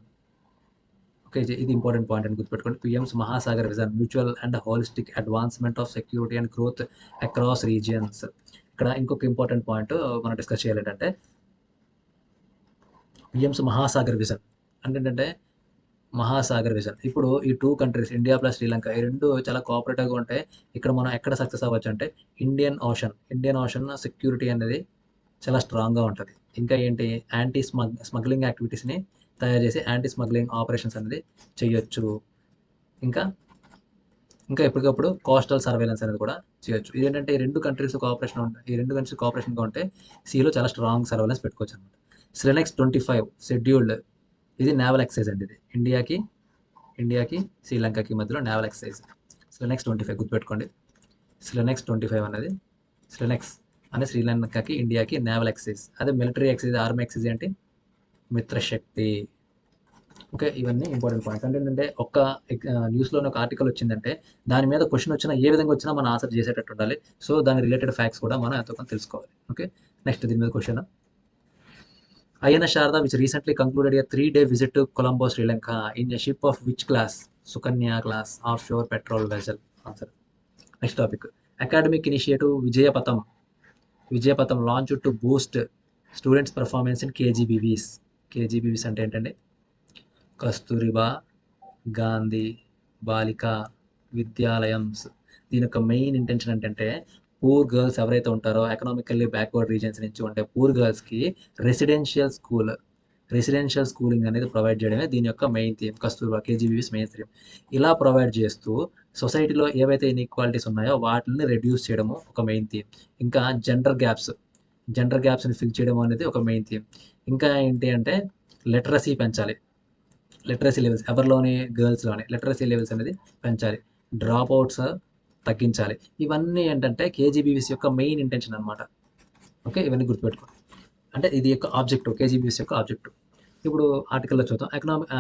Okay, ఇది important point అని గుర్తుపెట్టుకోండి. PM's Mahasagar vision mutual and holistic advancement of security and growth across regions. ఇక్కడ ఇంకొక important point మనం discuss చేయాలి ఏంటంటే పిఎంస్ మహాసాగర్ విజన్ అంటే ఏంటంటే మహాసాగర్ విజన్. ఇప్పుడు ఈ two countries India plus Sri Lanka ఈ రెండు చాలా కోఆపరేటివ్గా ఉంటాయి. ఇక్కడ మనం ఎక్కడ సక్సెస్ అవ్వచ్చు అంటే ఇండియన్ ఓషన్ సెక్యూరిటీ అనేది చాలా స్ట్రాంగ్గా ఉంటుంది. ఇంకా ఏంటి, స్మగ్లింగ్ యాక్టివిటీస్ని తయారు చేసి యాంటీ స్మగ్లింగ్ ఆపరేషన్స్ అనేది చేయొచ్చు. ఇంకా ఇంకా ఎప్పటికప్పుడు కోస్టల్ సర్వేలెన్స్ అనేది కూడా చేయొచ్చు. ఇదేంటంటే ఈ రెండు కంట్రీస్ కోఆపరేషన్గా ఉంటే సీలో చాలా స్ట్రాంగ్ సర్వేలెన్స్ పెట్టుకోవచ్చు అనమాట. స్లెనెక్స్ 25 షెడ్యూల్డ్. ఇది నేవల్ ఎక్సైజ్ అండి. ఇది ఇండియాకి శ్రీలంకకి మధ్యలో నేవల్ ఎక్సైజ్. స్లెనెక్స్ 25 గుర్తుపెట్టుకోండి. స్లెనెక్స్ 25 అనేది శ్రీలంకకి ఇండియాకి నేవల్ ఎక్సైజ్. అదే మిలిటరీ ఎక్సైజ్, ఆర్మీ ఎక్సైజ్ ఏంటి? మిత్రశక్తి. ఓకే, ఇవన్నీ ఇంపార్టెంట్ పాయింట్స్. అంటే ఏంటంటే ఒక న్యూస్లోనే ఒక ఆర్టికల్ వచ్చిందంటే దాని మీద క్వశ్చన్ వచ్చినా ఏ విధంగా వచ్చినా మనం ఆన్సర్ చేసేటట్టు ఉండాలి. సో దాని రిలేటెడ్ ఫ్యాక్ట్స్ కూడా మనం ఎంతో కొంత తెలుసుకోవాలి. ఓకే, నెక్స్ట్ దీని మీద question. INS Sharada which recently concluded a 3-day visit to Colombo, Sri Lanka in a ship of which class? Sukanya class offshore petrol vessel. Answer. Next topic. Academic initiative Vijayapatham launched to boost students' performance in KGBVs. KGBVs అంటే ఏంటండి? కస్తూరిబా గాంధీ బాలికా విద్యాలయమ్స్. దీని యొక్క main intention ఏంటంటే poor girls ఎవరైతే ఉంటారో economically backward reasons నుంచి ఉంటే poor గర్ల్స్కి రెసిడెన్షియల్ స్కూలింగ్ అనేది ప్రొవైడ్ చేయడమే దీని యొక్క main theme. Kasturba KGBVs main theme. ఇలా ప్రొవైడ్ చేస్తూ సొసైటీలో ఏవైతే ఇన్ఈక్వాలిటీస్ ఉన్నాయో వాటిని రెడ్యూస్ చేయడము ఒక మెయిన్ థీమ్. ఇంకా జెండర్ గ్యాప్స్ని ఫిల్ చేయడం అనేది ఒక మెయిన్ థీమ్. ఇంకా ఏంటి అంటే లిటరసీ పెంచాలి. లిటరసీ లెవెల్స్ ఎవరిలోని? గర్ల్స్లోని లిటరసీ లెవెల్స్ అనేది పెంచాలి. డ్రాప్ అవుట్స్ తగ్గించాలి. ఇవన్నీ ఏంటంటే కేజీబీవీస్ యొక్క మెయిన్ ఇంటెన్షన్ అనమాట. ఓకే, ఇవన్నీ గుర్తుపెట్టుకోండి. అంటే ఇది యొక్క ఆబ్జెక్టివ్, కేజీబీవీస్ యొక్క ఆబ్జెక్టివ్. ఇప్పుడు ఆర్టికల్లో చూద్దాం.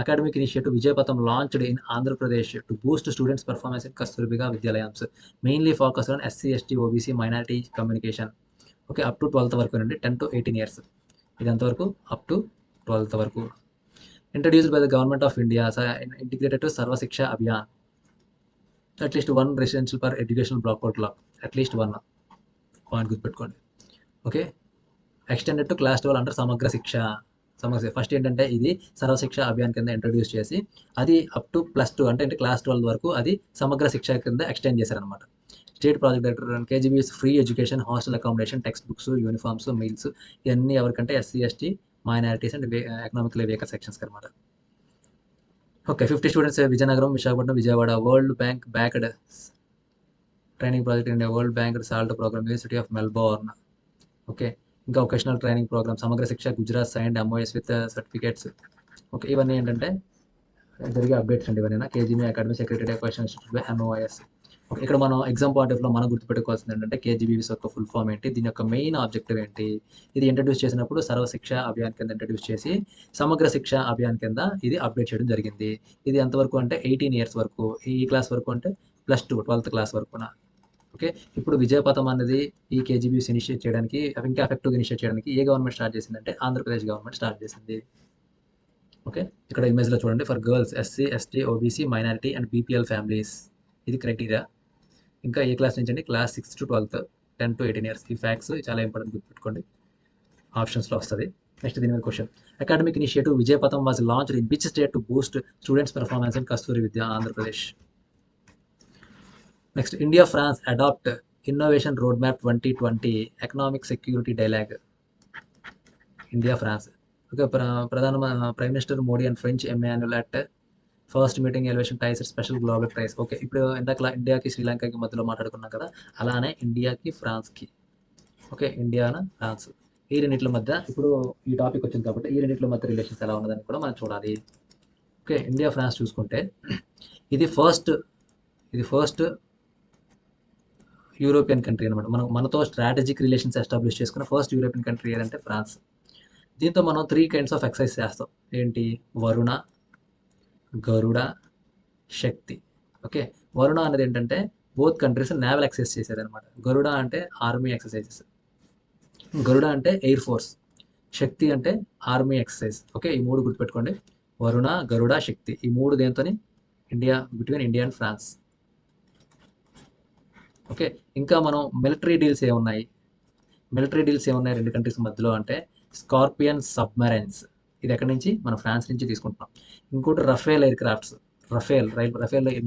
Academic initiative Vijayapatham launched in Andhra Pradesh to boost students performance in Kasturba Vidyalayams mainly focus on SC ST OBC minority communication. Okay, up to 12th వరకు అండి, 10 to 18 years. ఇది ఎంతవరకు? అప్ టు 12th వరకు. Introduced by the Government of India, integrated to Sarva Shiksha Abhiyan. At least one residential per educational block or clock. At least one point గుర్తుపెట్టుకోండి. Okay, extended to class 12 under సమగ్ర శిక్ష. First ఏంటంటే ఇది సర్వశిక్ష అభియాన్ కింద introduce చేసి అది up to +2 అంటే class 12 వరకు అది సమగ్ర శిక్ష కింద ఎక్స్టెండ్ చేశారనమాట. State project director KGBS free education, hostel accommodation, text books, uniforms, meals ఇవన్నీ ఎవరికంటే SC ST minorities and economically weaker సెక్షన్స్కి అనమాట. Okay, 50 students Vizianagaram, Visakhapatnam, Vijayawada. World bank backed training project India, world bank SALT program, university of Melbourne. Okay, ఇంకా vocational training program Samagra Shiksha, Gujarat signed MoUs with certificates. Okay, ఇవన్నీ ఏంటంటే జరిగే updates అండి. ఇవన్నీ KGB academy secretary question institute by MOs. Okay, ఇక్కడ మనం exam point of లో మనం గుర్తుపెట్టుకోవాల్సింది ఏంటంటే కేజీబీవీస్ యొక్క ఫుల్ ఫామ్ ఏంటి, దీని యొక్క మెయిన్ ఆబ్జెక్టివ్ ఏంటి. ఇది ఇంట్రడ్యూస్ చేసినప్పుడు సర్వశిక్ష అభియాన్ కింద ఇంట్రడ్యూస్ చేసి సమగ్ర శిక్ష అభియాన్ కింద ఇది అప్డేట్ చేయడం జరిగింది. ఇది ఎంతవరకు అంటే 18 years వరకు. ఈ క్లాస్ వరకు అంటే +2 12th క్లాస్ వరకున. ఓకే, ఇప్పుడు విజయపథం అనేది ఈ కేజీబీస్ ఇనిషియేట్ చేయడానికి ఇంకా ఎఫెక్టివ్గా ఇనిషియేట్ చేయడానికి ఏ గవర్నమెంట్ స్టార్ట్ చేసిందంటే ఆంధ్రప్రదేశ్ గవర్నమెంట్ స్టార్ట్ చేసింది. ఓకే, ఇక్కడ ఇమేజ్లో చూడండి. For girls, SC ST OBC minority and BPL families ఇది క్రైటీరియా. ఇంకా ఏ క్లాస్ నుంచి అండి? Class 6 to 12, 10 to 18 years. ఈ ఫ్యాక్ట్స్ చాలా ఇంపార్టెంట్, గుర్తుపెట్టుకోండి, ఆప్షన్స్లో వస్తుంది. నెక్స్ట్ దీని మీద question, academic initiative Vijayapatham was launched in which state to boost students performance in Kasturi Vidya? Andhra Pradesh. Next, India France adopt innovation road map 2020 economic security dialogue. India France. Okay, prime minister Modi and French Emmanuel at first meeting elevation ties special global price. Okay, ఇప్పుడు ఇందాక ఇండియాకి శ్రీలంకకి మధ్యలో మాట్లాడుకున్నాం కదా, అలానే ఇండియాకి ఫ్రాన్స్కి. Okay, Indiana France, ఈ రెండింటి మధ్య ఇప్పుడు ఈ టాపిక్ వచ్చింది కాబట్టి ఈ రెండింటి మధ్య రిలేషన్స్ ఎలా ఉన్నదని కూడా మనం చూడాలి. ఓకే, ఇండియా ఫ్రాన్స్ చూసుకుంటే ఇది ఫస్ట్ యూరోపియన్ కంట్రీ అనమాట. మనతో స్ట్రాటజిక్ రిలేషన్స్ ఎస్టాబ్లిష్ చేసుకున్న ఫస్ట్ యూరోపియన్ కంట్రీ ఏదంటే ఫ్రాన్స్. దీంతో మనం 3 kinds ఆఫ్ ఎక్సర్సైజ్ చేస్తాం. ఏంటి? వరుణ, గరుడ, శక్తి. ఓకే, వరుణ అనేది ఏంటంటే బోత్ కంట్రీస్ నేవల్ ఎక్సర్సైజ్ చేసేది అనమాట. గరుడ అంటే ఆర్మీ ఎక్సర్సైజెస్, గరుడ అంటే ఎయిర్ ఫోర్స్, శక్తి అంటే ఆర్మీ ఎక్సర్సైజ్. ఓకే, ఈ 3 గుర్తుపెట్టుకోండి, వరుణ, గరుడ, శక్తి. ఈ 3 దేంతోని between India and France. Okay, ఇంకా మనం మిలిటరీ డీల్స్ ఏమున్నాయి రెండు కంట్రీస్ మధ్యలో అంటే స్కార్పియన్ సబ్మెరైన్స్. ఇది ఎక్కడి నుంచి? మన ఫ్రాన్స్ నుంచి తీసుకుంటున్నాం. ఇంకోటి రఫేల్ ఎయిర్ క్రాఫ్ట్స్. రఫేల్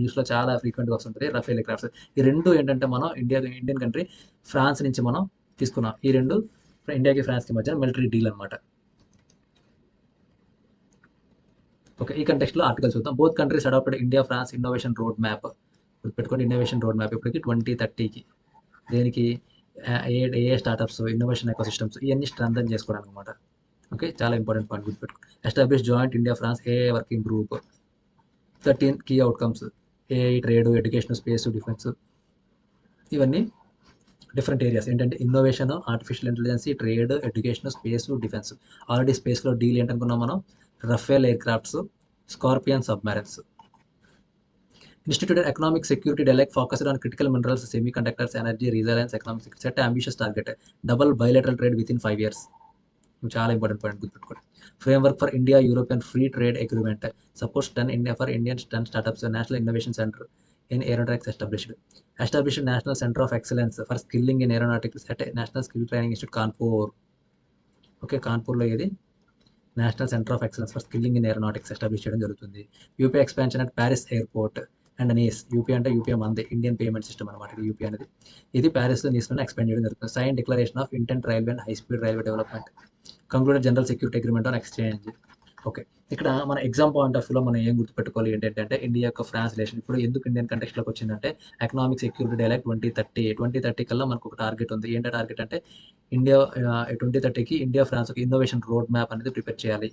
న్యూస్లో చాలా ఫ్రీక్వెంట్గా వస్తుంటుంది, రఫేల్ ఎయిర్ క్రాఫ్ట్స్. ఈ రెండు ఏంటంటే మనం ఇండియన్ కంట్రీ ఫ్రాన్స్ నుంచి మనం తీసుకున్నాం. ఈ రెండు ఇండియాకి ఫ్రాన్స్కి మధ్య మిలిటరీ డీల్ అనమాట. ఓకే, ఈ కంటెక్స్ట్లో ఆర్టికల్ చూద్దాం. Both countries adopted India France innovation road map. గుర్తుపెట్టుకోండి, ఇన్నోవేషన్ రోడ్ మ్యాప్ ఇప్పటికి 2030కి. దేనికి? ఏ స్టార్టప్స్, ఇన్నోవేషన్ ఎకోసిస్టమ్స్, ఇవన్నీ స్ట్రెంథన్ చేసుకోవడానికి అనమాట. ఓకే, చాలా ఇంపార్టెంట్ పాయింట్ గుర్తుపెట్టుకో. Establish joint India France a working group. 13 key outcomes, AI, trade, education, space, defence. ఇవన్నీ డిఫరెంట్ ఏరియాస్ ఏంటంటే innovation, artificial intelligence, trade, education, space, defence. Already స్పేస్లో deal ఏంటనుకున్నాం మనం? Rafale aircrafts, scorpion submarines. Instituted Economic Security Dialogue focused on critical minerals, semiconductors, energy, resilience, economic security. Set ambitious target, double bilateral trade within 5 years. చాలా important point గుర్తుపెట్టుకోండి. Framework for India European free trade agreement. Supports 10 India for Indian 10 startups. National innovation centre in aeronautics established national centre of excellence for skilling in aeronautics at national skill training institute Kanpur. Okay, కాన్పూర్లో ఏది? National centre of excellence for skilling in aeronautics establish చేయడం జరుగుతుంది. UP expansion at Paris airport and Nice. UP అంటే UPI మంది Indian payment system అనమాట. UP అనేది ఇది ప్యారిస్లో నీస్లో ఎక్స్పాండ్ చేయడం జరుగుతుంది. Sign declaration of intent railway and high speed railway development. Concluded general security agreement on exchange. Okay, ఇక్కడ మన ఎగ్జామ్ పాయింట్ ఆఫ్ వ్యూలో మనం ఏం గుర్తుపెట్టుకోవాలి ఏంటంటే ఇండియా యొక్క ఫ్రాన్స్ రిలేషన్ ఇప్పుడు ఎందుకు ఇండియన్ కంటెక్స్ట్లోకి వచ్చిందంటే ఎకనామిక్ సెక్యూరిటీ డైలాగ్ 2030 కల్లా మనకు ఒక టార్గెట్ ఉంది. ఏంటంటే టార్గెట్ అంటే ఇండియా 2030కి ఇండియా ఫ్రాన్స్ ఒక ఇన్నోవేషన్ రోడ్ మ్యాప్ అనేది ప్రిపేర్ చేయాలి.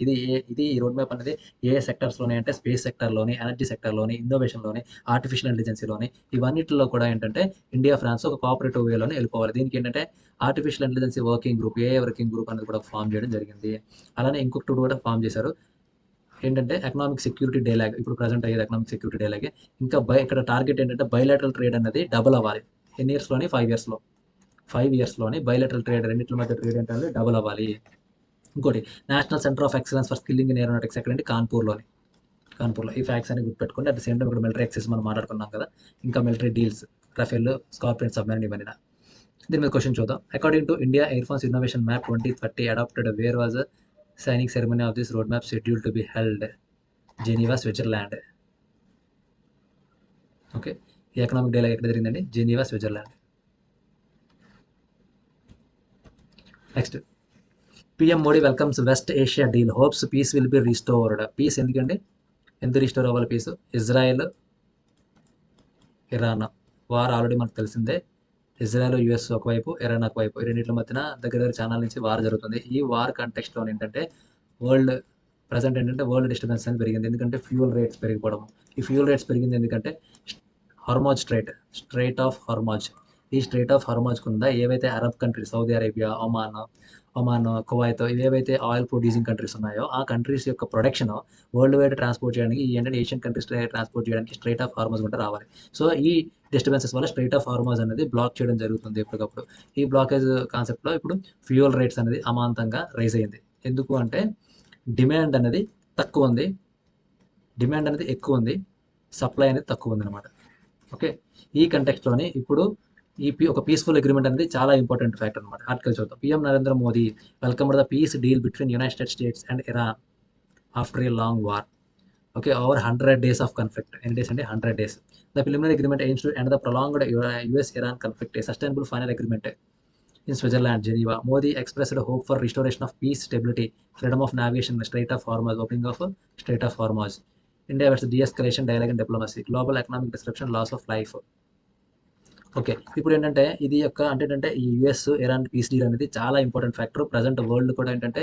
ఇది ఈ రోడ్ మ్యాప్ అనేది ఏ సెక్టర్స్లోనే అంటే స్పేస్ సెక్టర్లోని, ఎనర్జీ సెక్టర్లోని, ఇన్నోవేషన్లోని, ఆర్టిఫిషియల్ ఇంటెలిజెన్సీలోని, ఇవన్నిటిలో కూడా ఏంటంటే ఇండియా ఫ్రాన్స్ ఒక కోఆపరేటివ్ వేలోనే వెళ్ళిపోవాలి. దీనికి ఏంటంటే ఆర్టిఫిషియల్ ఇంటెలిజెన్సీ వర్కింగ్ గ్రూప్, ఏ వర్కింగ్ గ్రూప్ అనేది కూడా ఫామ్ చేయడం జరిగింది. అలానే ఇంకొకటి కూడా ఫామ్ చేశారు. ఏంటంటే ఎకనామిక్ సెక్యూరిటీ డైలాగ్, ఇప్పుడు ప్రజెంట్ అయ్యేది ఎకనామిక్ సెక్యూరిటీ డైలాగే. ఇంకా ఇక్కడ టార్గెట్ ఏంటంటే బైలాటరల్ ట్రేడ్ అనేది డబుల్ అవ్వాలి. ఎన్ని ఇయర్స్లోని? 5 ఇయర్స్లో. 5 ఇయర్స్లోని బైలాటరల్ ట్రేడ్, రెండింటి మధ్య ట్రేడ్ ఏంటంటే డబుల్ అవ్వాలి. ఇంకోటి national centre of excellence for skilling in aeronautics ఎక్కడంటే కాన్పూర్లో. ఈ ఫ్యాక్ట్స్ అని గుర్తుపెట్టుకోండి. అట్ ద సేమ్ టైం ఇక్కడ మిలిటరీ ఎక్సెస్ మనం మాట్లాడుకున్నాం కదా, ఇంకా military deals, Rafale, Scorpene submarine, ఇవన్నీ. దీని మీద క్వశ్చన్ చూద్దాం. According to India air force innovation map 2030 adopted, where was signing ceremony of this road map schedule to be held? Geneva, Switzerland. Okay, ఈ economic dialogue ఎక్కడ జరిగిందండి? Geneva, Switzerland. Next, PM Modi welcomes west Asia deal, hopes peace will be restored. Peace ఎందుకండి? ఎందుకు restore అవ్వాలి peace? Israel, Iran war already మనకు తెలిసిందే. Israel, US ఒకవైపు, Iran ఒకవైపు, ఈ రెండింటి మధ్యన దగ్గర ఛానల్ నుంచి వార్ జరుగుతుంది. ఈ వార్ కంటెక్స్ట్లో ఏంటంటే ప్రజెంట్ ఏంటంటే వరల్డ్ డిస్టర్బెన్స్ అనేది పెరిగింది. ఎందుకంటే ఫ్యూయల్ రేట్స్ పెరిగిపోవడం. ఈ ఫ్యూయల్ రేట్స్ పెరిగింది ఎందుకంటే హార్మోజ్ స్ట్రైట్ ఆఫ్ హార్మోజ్. ఈ స్ట్రైట్ ఆఫ్ హార్మోజ్ కింద ఏవైతే Arab countries, Saudi Arabia, Oman, Kuwait, ఇవేవైతే ఆయిల్ ప్రొడ్యూసింగ్ కంట్రీస్ ఉన్నాయో ఆ కంట్రీస్ యొక్క ప్రొడక్షన్ వరల్డ్ వైడ్ ట్రాన్స్పోర్ట్ చేయడానికి, ఈ ఏంటంటే ఏషియన్ కంట్రీస్ ట్రాన్స్పోర్ట్ చేయడానికి స్ట్రైట్ ఆఫ్ హార్మోజ్ కూడా రావాలి. సో ఈ డిస్టర్బెన్సెస్ వల్ల స్ట్రైట్ ఆఫ్ హార్మోజ్ అనేది బ్లాక్ చేయడం జరుగుతుంది ఎప్పటికప్పుడు. ఈ బ్లాకేజ్ కాన్సెప్ట్లో ఇప్పుడు ఫ్యూయల్ రేట్స్ అనేది అమాంతంగా రైజ్ అయింది. ఎందుకు అంటే డిమాండ్ అనేది తక్కువ ఉంది, డిమాండ్ అనేది ఎక్కువ ఉంది, సప్లై అనేది తక్కువ ఉంది అనమాట. ఓకే, ఈ కంటెక్స్ట్లోని ఇప్పుడు ఒక పీస్ఫుల్ అగ్రిమెంట్ అనేది చాలా ఇంపార్టెంట్ ఫ్యాక్టర్ అనమాట. ఆర్టికల్ చూద్దాం. PM Narendra Modi welcome the piece deal between United states and Iran after a long war. Okay, over 100 days of conflict. Any days అంటే 100 days. The preliminary agreement aims to end the prolonged US-Iran conflict, a sustainable final agreement in Switzerland, Geneva. Modi expressed hope for restoration of peace, stability, freedom of navigation in the Strait of Hormuz, opening of Strait of Hormuz. India wants de-escalation, dialogue and diplomacy. Global economic disruption, loss of life. Okay, ఇప్పుడు ఏంటంటే ఇది యొక్క అంటే ఏంటంటే ఈ US Iran piece deal అనేది చాలా important factor. Present world కూడా ఏంటంటే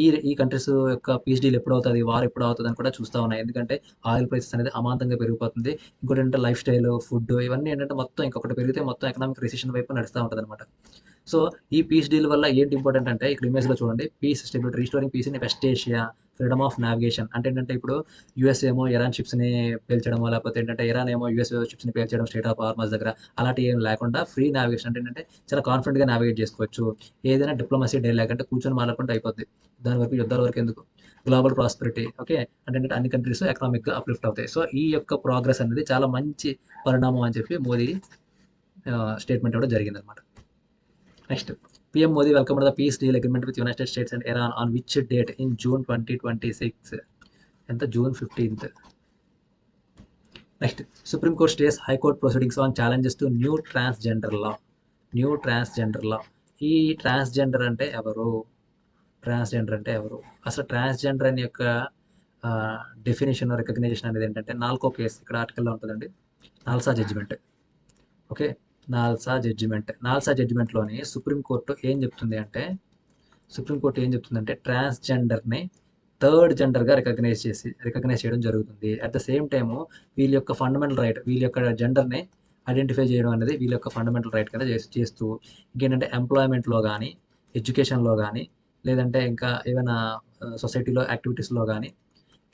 ఈ ఈ కంట్రీస్ యొక్క పీస్ డీల్ ఎప్పుడు అవుతుంది, వార్ ఎప్పుడు అవుతుంది అని కూడా చూస్తూ ఉన్నాయి. ఎందుకంటే ఆయిల్ ప్రైసెస్ అనేది అమాంతంగా పెరిగిపోతుంది. ఇంకోటి ఏంటంటే లైఫ్ స్టైల్, ఫుడ్ ఇవన్నీ ఏంటంటే మొత్తం ఇంకొకటి పెరిగితే మొత్తం ఎకనామిక్ రిసెషన్ వైపు నడుస్తూ ఉంటుంది అనమాట. సో ఈ పీస్ డీల్ వల్ల ఏంటి ఇంపార్టెంట్ అంటే ఇక్కడ ఇమేజ్లో చూడండి, peace stability, restoring peace in west Asia, freedom of navigation. అంటే ఏంటంటే ఇప్పుడు యూఎస్ ఏమో ఇరాన్ షిప్స్ని పేల్చడమో, లేకపోతే ఏంటంటే ఇరాన్ ఏమో యూఎస్ షిప్స్ని పేల్చడం స్ట్రైట్ ఆఫ్ హార్మస్ దగ్గర, అలాంటి ఏం లేకుండా ఫ్రీ నావిగేషన్. అంటే ఏంటంటే చాలా కాన్ఫిడెంట్గా నావిగేట్ చేసుకోవచ్చు. ఏదైనా డిప్లొమసీ డైలాగ్ అంటే కూర్చొని మాట్లాడుకుంటే అయిపోద్ది, దాని వరకు యుద్ధాల వరకు ఎందుకు. Global prosperity. ఓకే, అంటే ఏంటంటే అన్ని కంట్రీస్ ఎకనామిక్గా అప్లిఫ్ట్ అవుతాయి. సో ఈ యొక్క ప్రోగ్రెస్ అనేది చాలా మంచి పరిణామం అని చెప్పి మోదీ స్టేట్మెంట్ ఇవ్వడం జరిగింది అనమాట. Next, PM Modi welcomed the peace deal agreement with United States and Iran on which date in June 2026. And the June 15th. Next, Supreme Court stays High Court proceedings on challenges to new transgender law. New transgender law. ఈ transgender అంటే ఎవరు, transgender అంటే ఎవరు, అసలు transgender అనే యొక్క definition, recognition అనేది ఏంటంటే 4వ కేసు ఇక్కడ ఆర్టికల్లో ఉంటుందండి, నాల్సా జడ్జిమెంట్. ఓకే, నాల్సా జడ్జిమెంట్లోని సుప్రీంకోర్టు ఏం చెప్తుంది అంటే ట్రాన్స్జెండర్ని థర్డ్ జెండర్గా రికగ్నైజ్ చేయడం జరుగుతుంది. అట్ ద సేమ్ టైము వీళ్ళ యొక్క ఫండమెంటల్ రైట్, వీళ్ళ యొక్క జెండర్ని ఐడెంటిఫై చేయడం అనేది వీళ్ళ యొక్క ఫండమెంటల్ రైట్ కింద చేస్తూ ఇంకేంటంటే ఎంప్లాయ్మెంట్లో కానీ, ఎడ్యుకేషన్లో కానీ, లేదంటే ఇంకా ఏమైనా సొసైటీలో యాక్టివిటీస్లో కానీ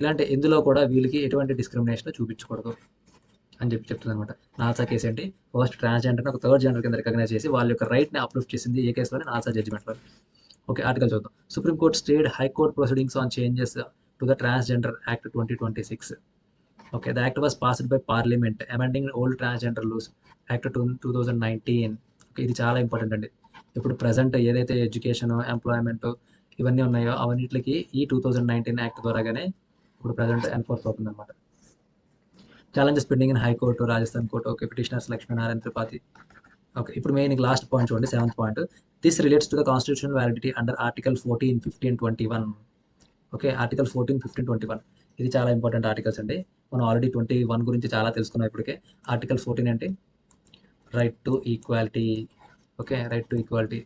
ఇలాంటి ఎందులో కూడా వీళ్ళకి ఎటువంటి డిస్క్రిమినేషన్ చూపించకూడదు అని చెప్తుంది అనమాట. నాల్సా కేసు ఏంటి, ఫస్ట్ ట్రాన్స్జెండర్ని ఒక థర్డ్ జెండర్ కింద రికగ్నైజ్ చేసి వాళ్ళ యొక్క రైట్ని అప్రూవ్ చేసింది ఏ కేసులోనే, నాల్సా జడ్జిమెంట్లో. ఓకే, ఆర్టికల్ చూద్దాం. Supreme court stayed high court proceedings on changes to the transgender act 2026. Okay, the act was passed by parliament amending old transgender rules act 2019. Okay, ఇది చాలా ఇంపార్టెంట్ అండి. ఇప్పుడు ప్రజెంట్ ఏదైతే ఎడ్యుకేషన్, ఎంప్లాయ్మెంట్ ఇవన్నీ ఉన్నాయో అవన్నిటికి ఈ 2019 యాక్ట్ ద్వారాగానే ఇప్పుడు ప్రజెంట్ ఎన్ఫోర్స్ అవుతుంది అనమాట. Challenges pending in high court, Rajasthan court. Okay, petitioners Lakshminarayana Tripathi. Okay, ఇప్పుడు మెయిన్ లాస్ట్ పాయింట్ చూడండి, 7th point. This relates to the constitutional validity under article 14, 15, 21. Okay, article 14, 15, 21 ఇది చాలా ఇంపార్టెంట్ ఆర్టికల్స్ అండి. మనం ఆల్రెడీ 21 గురించి చాలా తెలుసుకున్నాం ఇప్పటికే. ఆర్టికల్ 14 అంటే right to equality. Okay, right to equality,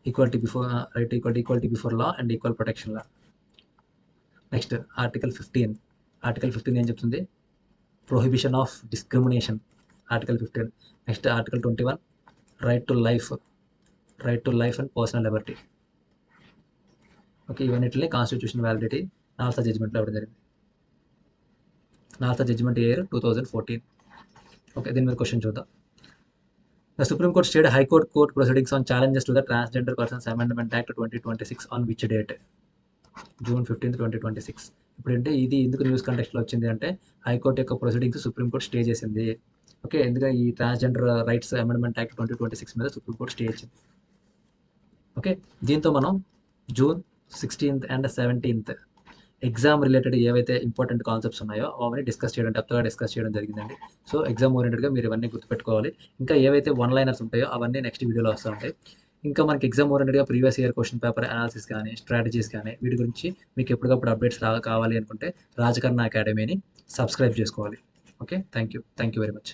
equality before law and equal protection law. Next article 15 ఏం చెప్తుంది, prohibition of discrimination, article 15. Next article 21 right to life and personal Liberty. Okay, ఇవన్నిటిని constitution validity NALSA జడ్జిమెంట్లో ఇవ్వడం జరిగింది. NALSA judgement year 2014. Okay, దీని మీద question చూద్దాం. The Supreme Court stayed High Court proceedings on challenges to the Transgender Persons Amendment Act 2026 on which date? June 15th, 2026. ఇప్పుడు అంటే ఇది ఎందుకు న్యూస్ కంటెక్స్ట్లో వచ్చింది అంటే హైకోర్టు యొక్క ప్రొసీడింగ్స్ సుప్రీంకోర్టు స్టే చేసింది. ఓకే, ఎందుకంటే ఈ ట్రాన్స్జెండర్ రైట్స్ అమెండ్మెంట్ యాక్ట్ 2026 మీద సుప్రీంకోర్టు స్టే ఇచ్చింది. ఓకే, దీంతో మనం June 16th and 17th exam related ఏవైతే ఇంపార్టెంట్ కాన్సెప్ట్స్ ఉన్నాయో అవన్నీ డెప్త్గా డిస్కస్ చేయడం జరిగిందండి. సో ఎగ్జామ్ ఓరియంటెడ్గా మీరు ఇవన్నీ గుర్తుపెట్టుకోవాలి. ఇంకా ఏవైతే వన్ లైనర్స్ ఉంటాయో అవన్నీ నెక్స్ట్ వీడియోలో వస్తూ ఉంటాయి. ఇంకా మనకి ఎగ్జామ్ ఓరియంటెడ్గా previous year question paper analysis కానీ, స్ట్రాటజీస్ కానీ వీటి గురించి మీకు ఎప్పటికప్పుడు అప్డేట్స్ కావాలి అనుకుంటే రాజకర్ణ అకాడమీని సబ్స్క్రైబ్ చేసుకోవాలి. Okay, thank you very much.